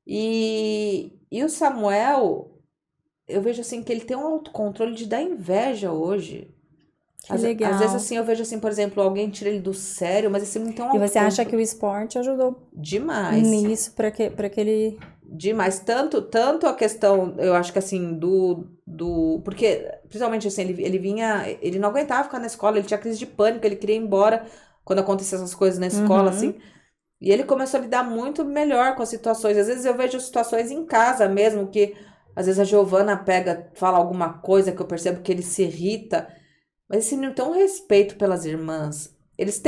E o Samuel, eu vejo, assim, que ele tem um autocontrole de dar inveja hoje. Que legal. Às vezes, assim, eu vejo, assim, por exemplo, alguém tira ele do sério, mas esse não tem um autocontrole. E você acha que o esporte ajudou demais nisso para que ele... Demais, tanto a questão, eu acho que assim, porque, principalmente assim, ele não aguentava ficar na escola, ele tinha crise de pânico, ele queria ir embora quando aconteciam essas coisas na escola, assim, e ele começou a lidar muito melhor com as situações. Às vezes eu vejo situações em casa mesmo, que às vezes a Giovana fala alguma coisa que eu percebo que ele se irrita, mas esse menino tem um respeito pelas irmãs. Eles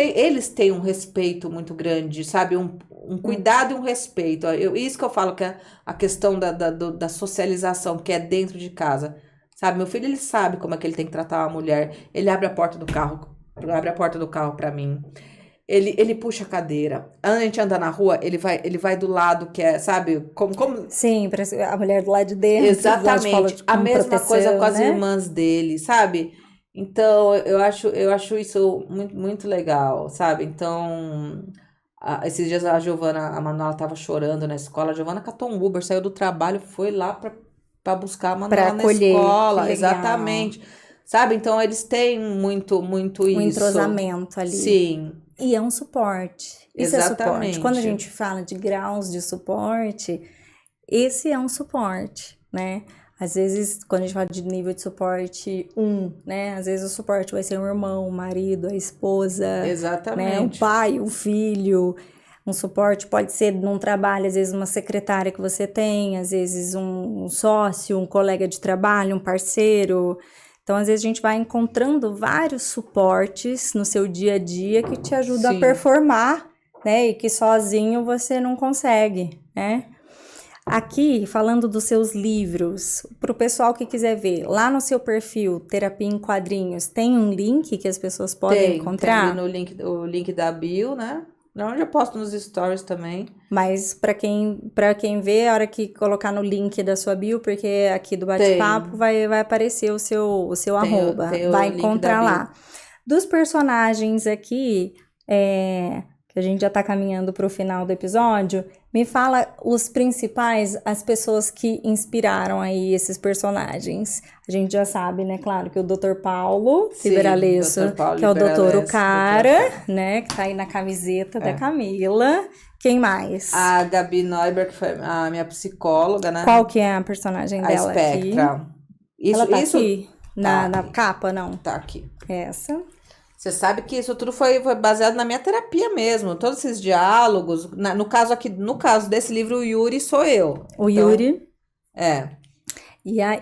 têm um respeito muito grande, sabe? Um cuidado e um respeito. Isso que eu falo que é a questão da socialização, que é dentro de casa. Sabe? Meu filho, ele sabe como é que ele tem que tratar uma mulher. Ele abre a porta do carro abre a porta do carro pra mim. Ele puxa a cadeira. A gente anda na rua, ele vai do lado que é, sabe? Como... Sim, parece a mulher do lado de dentro, Exatamente. A mesma coisa com as né? irmãs dele, sabe? Então, eu acho isso muito, muito legal, sabe? Então, esses dias a Manuela tava chorando na escola. A Giovana catou um Uber, saiu do trabalho, foi lá pra buscar a Para Manuela na acolher, que escola. legal. Exatamente. Sabe? Então, eles têm muito, muito Um isso. entrosamento ali. Sim, E é um suporte. Isso é suporte. Quando a exatamente. gente fala de graus de suporte, esse é um suporte, né? Às vezes, quando a gente fala de nível de suporte 1, né? Às vezes o suporte vai ser um irmão, o marido, a esposa, né? O Exatamente. pai, o filho. Um suporte pode ser num trabalho, às vezes uma secretária que você tem, às vezes um sócio, um colega de trabalho, um parceiro. Então, às vezes a gente vai encontrando vários suportes no seu dia a dia que te ajudam a Sim. performar, né? E que sozinho você não consegue, né? Aqui, falando dos seus livros, para o pessoal que quiser ver, lá no seu perfil, Terapia em Quadrinhos, tem um link que as pessoas podem Tem ali encontrar? no o link da bio, né? Onde eu posto nos stories também. Mas para quem vê, a hora que colocar no link da sua bio, porque aqui do bate-papo Tem. vai aparecer o seu Tem, arroba, tem o vai link da encontrar bio. lá. Dos personagens aqui, que a gente já tá caminhando para o final do episódio, me fala os principais, as pessoas que inspiraram aí esses personagens. A gente já sabe, né, claro, que o Dr. Paulo Sim, Liberalesso, Dr. Paulo que é o Dr. Liberalesso, Ucara, Dr. né, que tá aí na camiseta da É. Camila. Quem mais? A Gabi Neuber, que foi a minha psicóloga, né? Qual que é a personagem A dela aqui? Spectra. Ela tá Isso aqui? tá Na aqui. capa, não? Tá aqui. Essa. Você sabe que isso tudo foi baseado na minha terapia mesmo. Todos esses diálogos. No caso desse livro, o Yuri sou eu. O Então, Yuri. é. E aí,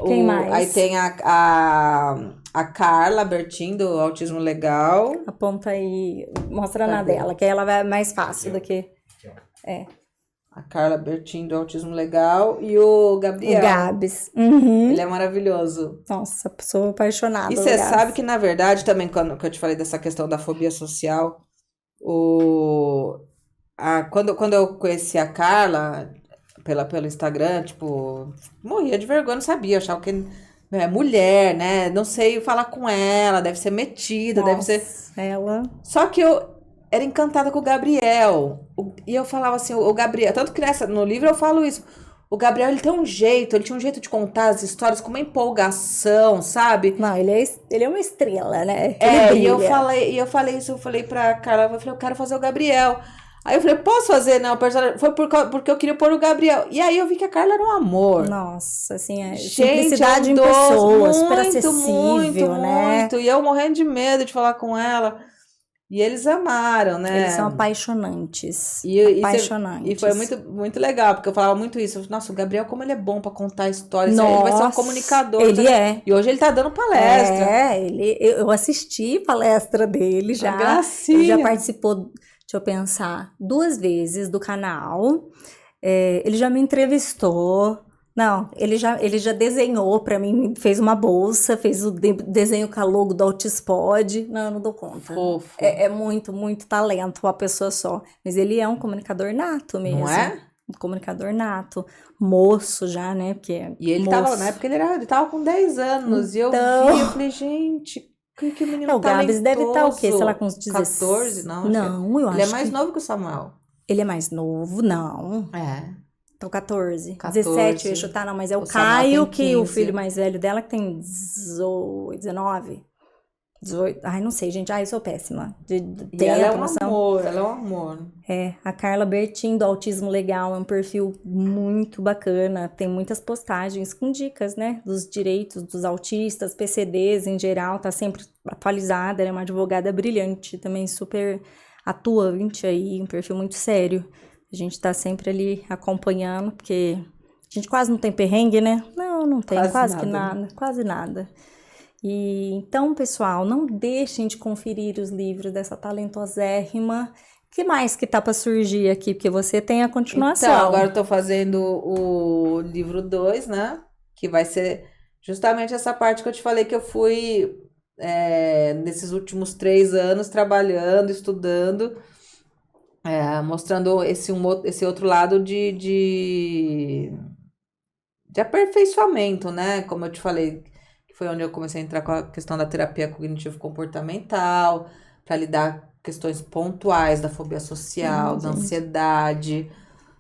quem mais? Aí tem a Carla Bertin, do Autismo Legal. Aponta aí, mostra na Cadê? dela, que aí ela vai mais fácil do que... A Carla Bertin, do Autismo Legal. E o O Gabriel. Gabs. Uhum. Ele é maravilhoso. Nossa, sou apaixonada E pelo você Gabs. sabe que, na verdade, também, quando que eu te falei dessa questão da fobia social, quando eu conheci a Carla pelo Instagram, tipo, morria de vergonha, não sabia, achava que é mulher, né? Não sei falar com ela, deve ser metida, deve ser. Nossa, ela... Só que eu era encantada com o Gabriel. E eu falava assim, o Gabriel, tanto que no livro eu falo isso. O Gabriel, ele tinha um jeito de contar as histórias com uma empolgação, sabe? Não, ele é uma estrela, né? É, Ele e eu brilha. falei isso, eu falei pra Carla, eu falei, eu quero fazer o Gabriel. Aí eu falei, posso fazer, né, o personagem? Foi porque eu queria pôr o Gabriel. E aí eu vi que a Carla era um amor. Nossa, assim, Gente, simplicidade em doce, pessoa, super muito, acessível, né? muito. E eu morrendo de medo de falar com ela. E eles amaram, né? Eles são apaixonantes. E Apaixonantes. foi muito, muito legal, porque eu falava muito isso. Nossa, o Gabriel, como ele é bom pra contar histórias. Ele vai ser um Nossa, comunicador. ele é. E hoje ele tá dando palestra. Eu assisti palestra dele já. Ele já Gracinha. participou, deixa eu pensar, 2 vezes do canal. Ele já me entrevistou. Não, ele já desenhou pra mim, fez uma bolsa, fez o desenho com a logo do Autispod. Não, eu não dou conta. Fofo. É muito, muito talento, uma pessoa só. Mas ele é um comunicador nato mesmo. Não é? Um comunicador nato. Moço já, né? Porque E ele moço. tava, na época ele tava com 10 anos. E eu Então- vi, eu falei, gente, que menino O Gabs deve estar o quê? Sei lá, com uns 16. 14, não? Não, eu acho Ele é mais que... novo que o Samuel. Ele é mais novo? Não. É. Então, 14. 14. 17, eu ia chutar, não, mas é o O Samuel Caio, tem que o 15. filho mais velho dela, que tem 19. 18. Ai, não sei, gente. Ai, eu sou péssima. De E ela é tempo, um noção. amor, ela é um amor. A Carla Bertin, do Autismo Legal, é um perfil muito bacana. Tem muitas postagens com dicas, né? Dos direitos dos autistas, PCDs em geral, tá sempre atualizada. Ela é uma advogada brilhante, também super atuante aí, um perfil muito sério. A gente tá sempre ali acompanhando, porque a gente quase não tem perrengue, né? Não tem, quase que nada, nada, quase nada. E então, pessoal, não deixem de conferir os livros dessa talentosérrima. O que mais que tá para surgir aqui? Porque você tem a continuação. Então, agora eu tô fazendo o livro 2, né? Que vai ser justamente essa parte que eu te falei que eu fui nesses últimos 3 anos, trabalhando, estudando, mostrando esse outro lado de aperfeiçoamento, né? Como eu te falei, que foi onde eu comecei a entrar com a questão da terapia cognitivo-comportamental, para lidar com questões pontuais da fobia social, da gente. ansiedade.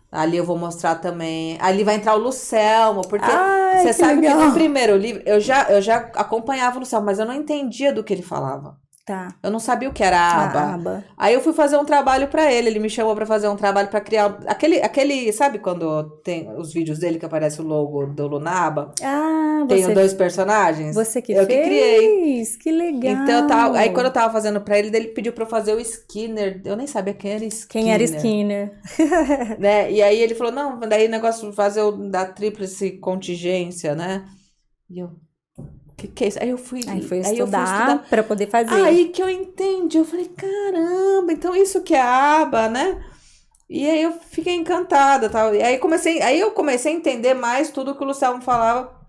Ali eu vou mostrar também. Ali vai entrar o Lucelmo, porque Ai, você que sabe que legal. no primeiro livro eu já acompanhava o Lucelmo, mas eu não entendia do que ele falava. Tá, Eu não sabia o que era a aba. aba. Aí eu fui fazer um trabalho pra ele. Ele me chamou pra fazer um trabalho pra criar sabe quando tem os vídeos dele que aparece o logo do Lunaba? Ah, Tenho 2 personagens. você que Eu que criei. fez? Que legal. Então, aí quando eu tava fazendo pra ele, ele pediu pra eu fazer o Skinner. Eu nem sabia quem era Skinner. Quem era Skinner? Né? E aí ele falou, não, daí o negócio de fazer da tríplice contingência, né? E eu, que é isso? Aí eu fui estudar para poder fazer. Aí que eu entendi, eu falei, caramba, então isso que é aba, né? E aí eu fiquei encantada, tal. E aí eu comecei a entender mais tudo que o Luciano falava.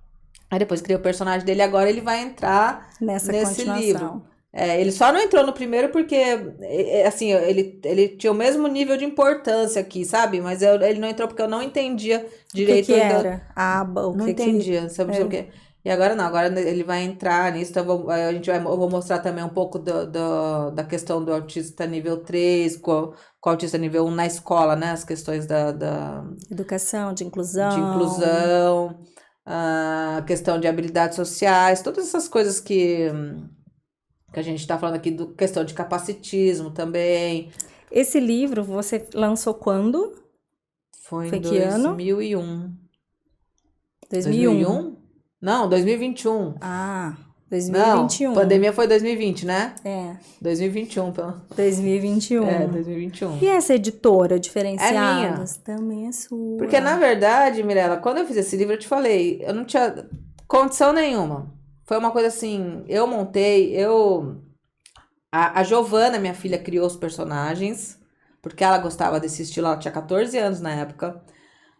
Aí depois criei o personagem dele, agora ele vai entrar nesse continuação. livro. Ele só não entrou no primeiro porque, assim, ele tinha o mesmo nível de importância aqui, sabe? Mas ele não entrou porque eu não entendia direito. O que era? A aba, não entendia, sabe o que? E agora não, agora ele vai entrar nisso, então eu vou mostrar também um pouco da questão do autista nível 3, com o autista nível 1 na escola, né? As questões da educação, de inclusão. A questão de habilidades sociais, todas essas coisas que a gente está falando aqui, questão de capacitismo também. Esse livro você lançou quando? Foi em 2001. 2001? Não, 2021. Ah, 2021. Não, pandemia foi 2020, né? 2021. 2021. 2021. E essa editora, É Diferenciadas? minha. Também é sua. Porque, na verdade, Mirella, quando eu fiz esse livro, eu te falei, eu não tinha condição nenhuma. Foi uma coisa assim, eu montei, A Giovana, minha filha, criou os personagens, porque ela gostava desse estilo, ela tinha 14 anos na época.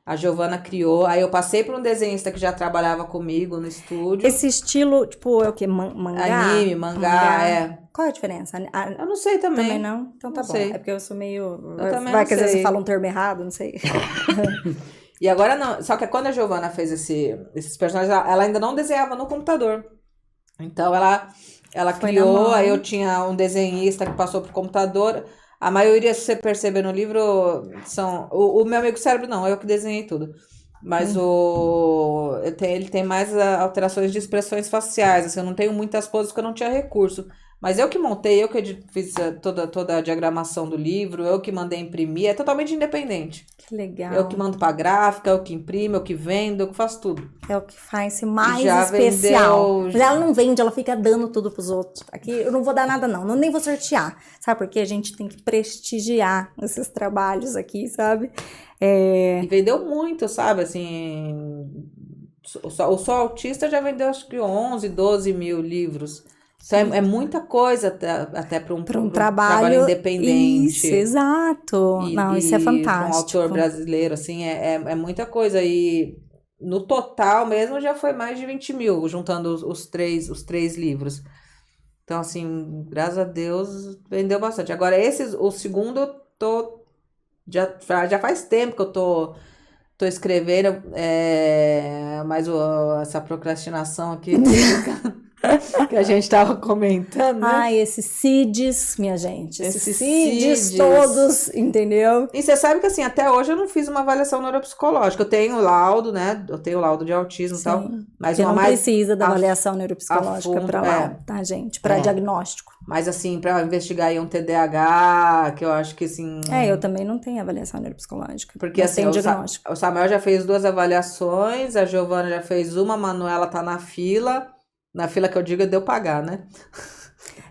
A Giovana criou, aí eu passei por um desenhista que já trabalhava comigo no estúdio. Esse estilo, tipo, é o quê? Mangá? Anime, mangá. Qual é a diferença? Eu não sei também. Também não? Então tá não bom. sei. É porque eu sou meio... Eu também Vai não que às vezes sei. você fala um termo errado, não sei. E agora não. Só que quando a Giovana fez esses personagens, ela ainda não desenhava no computador. Então ela criou, aí eu tinha um desenhista que passou pro computador. A maioria, se você perceber no livro, são... O meu amigo cérebro não, eu que desenhei tudo. Mas ele tem mais alterações de expressões faciais. Assim, eu não tenho muitas poses porque eu não tinha recurso. Mas eu que montei, eu que fiz toda a diagramação do livro, eu que mandei imprimir, é totalmente independente. Que legal. Eu que mando pra gráfica, eu que imprimo, eu que vendo, eu que faço tudo. É o que faz mais Já especial. vendeu- Mas ela não vende, ela fica dando tudo pros outros. Aqui eu não vou dar nada, não. Nem vou sortear. Sabe por quê? A gente tem que prestigiar esses trabalhos aqui, sabe? E vendeu muito, sabe? Assim, o Sou Autista já vendeu acho que 11, 12 mil livros. Isso é muita coisa até para um trabalho independente. Isso, exato. Não, isso é fantástico. Um autor brasileiro, assim, é muita coisa. E no total mesmo já foi mais de 20 mil, juntando os três livros. Então, assim, graças a Deus, vendeu bastante. Agora, o segundo, eu tô... Já faz tempo que eu tô escrevendo, mas essa procrastinação aqui que a gente tava comentando, né? Ai, esses CIDs, minha gente. Esses CIDs CIDs todos, entendeu? E você sabe que, assim, até hoje eu não fiz uma avaliação neuropsicológica. Eu tenho laudo, né? Eu tenho laudo de autismo e tal. Mas Você não mais precisa da avaliação neuropsicológica fundo, para lá, tá, gente? Para diagnóstico. Mas, assim, para investigar aí um TDAH, que eu acho que, assim... Eu também não tenho avaliação neuropsicológica. Porque, mas assim, tenho diagnóstico. o Samuel já fez 2 avaliações, a Giovana já fez uma, a Manuela tá na fila. Na fila que eu digo é de eu pagar, né?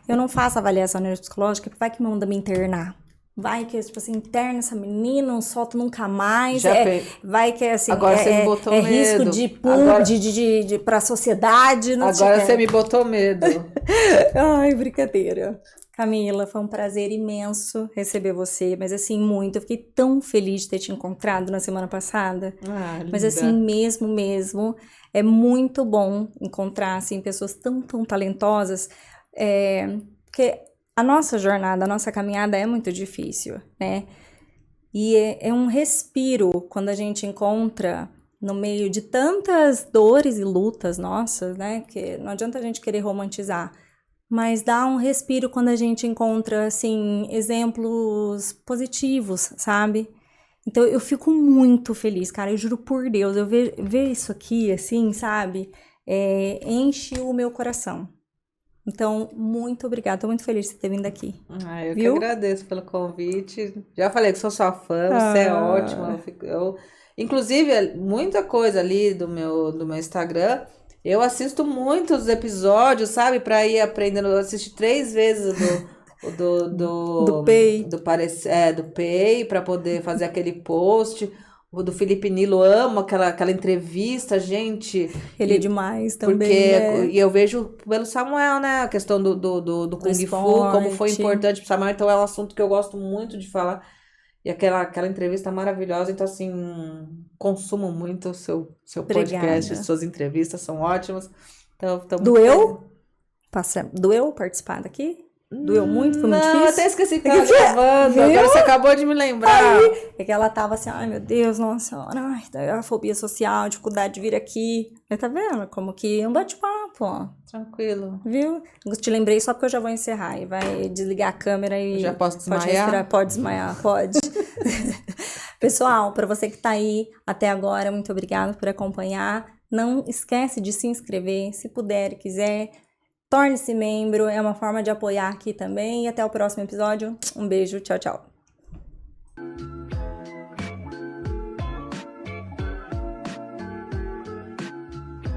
Eu não faço avaliação neuropsicológica, porque vai que manda me internar. Vai que, tipo assim, interna essa menina, não solta nunca mais. Vai que, assim, agora você me botou medo. Risco de pra sociedade. Não agora você me botou medo. Ai, brincadeira. Camila, foi um prazer imenso receber você, mas assim, muito. Eu fiquei tão feliz de ter te encontrado na semana passada. Mas assim, mesmo, é muito bom encontrar, assim, pessoas tão talentosas, Porque a nossa jornada, a nossa caminhada é muito difícil, né? E é um respiro quando a gente encontra no meio de tantas dores e lutas nossas, né? Que não adianta a gente querer romantizar, mas dá um respiro quando a gente encontra, assim, exemplos positivos, sabe? Então eu fico muito feliz, cara, eu juro por Deus, eu ver isso aqui, assim, sabe? Enche o meu coração. Então, muito obrigada, tô muito feliz de você ter vindo aqui, Eu que viu? agradeço pelo convite. Já falei que sou sua fã, você é ótima. Ah, Inclusive, muita coisa ali do meu Instagram, eu assisto muitos episódios, sabe? Pra ir aprendendo. Eu assisti 3 vezes do Pay, do Pay, pra poder fazer aquele post. O do Felipe Nilo, amo aquela entrevista, gente. ele é demais Porque também, né? e eu vejo pelo Samuel, né? A questão do Do Kung Fu, como foi esporte. importante pro Samuel. Então é um assunto que eu gosto muito de falar. E aquela entrevista maravilhosa. Então, assim, consumo muito o seu podcast, Obrigada. suas entrevistas são ótimas. Então, estou muito feliz. Doeu? Doeu participar daqui? Doeu muito? Foi muito Não, eu até difícil? esqueci que tava gravando. Viu? Agora você acabou de me lembrar. É que ela tava assim, ai meu Deus, nossa senhora, ai, a fobia social, dificuldade de vir aqui. Mas tá vendo? Como que é um bate-papo, ó. Tranquilo. Viu? Eu te lembrei só porque eu já vou encerrar. E vai desligar a câmera Eu e já posso pode desmaiar? respirar. Pode desmaiar, pode. Pessoal, para você que tá aí até agora, muito obrigada por acompanhar. Não esquece de se inscrever, se puder e quiser. Torne-se membro, é uma forma de apoiar aqui também. E até o próximo episódio. Um beijo, tchau, tchau.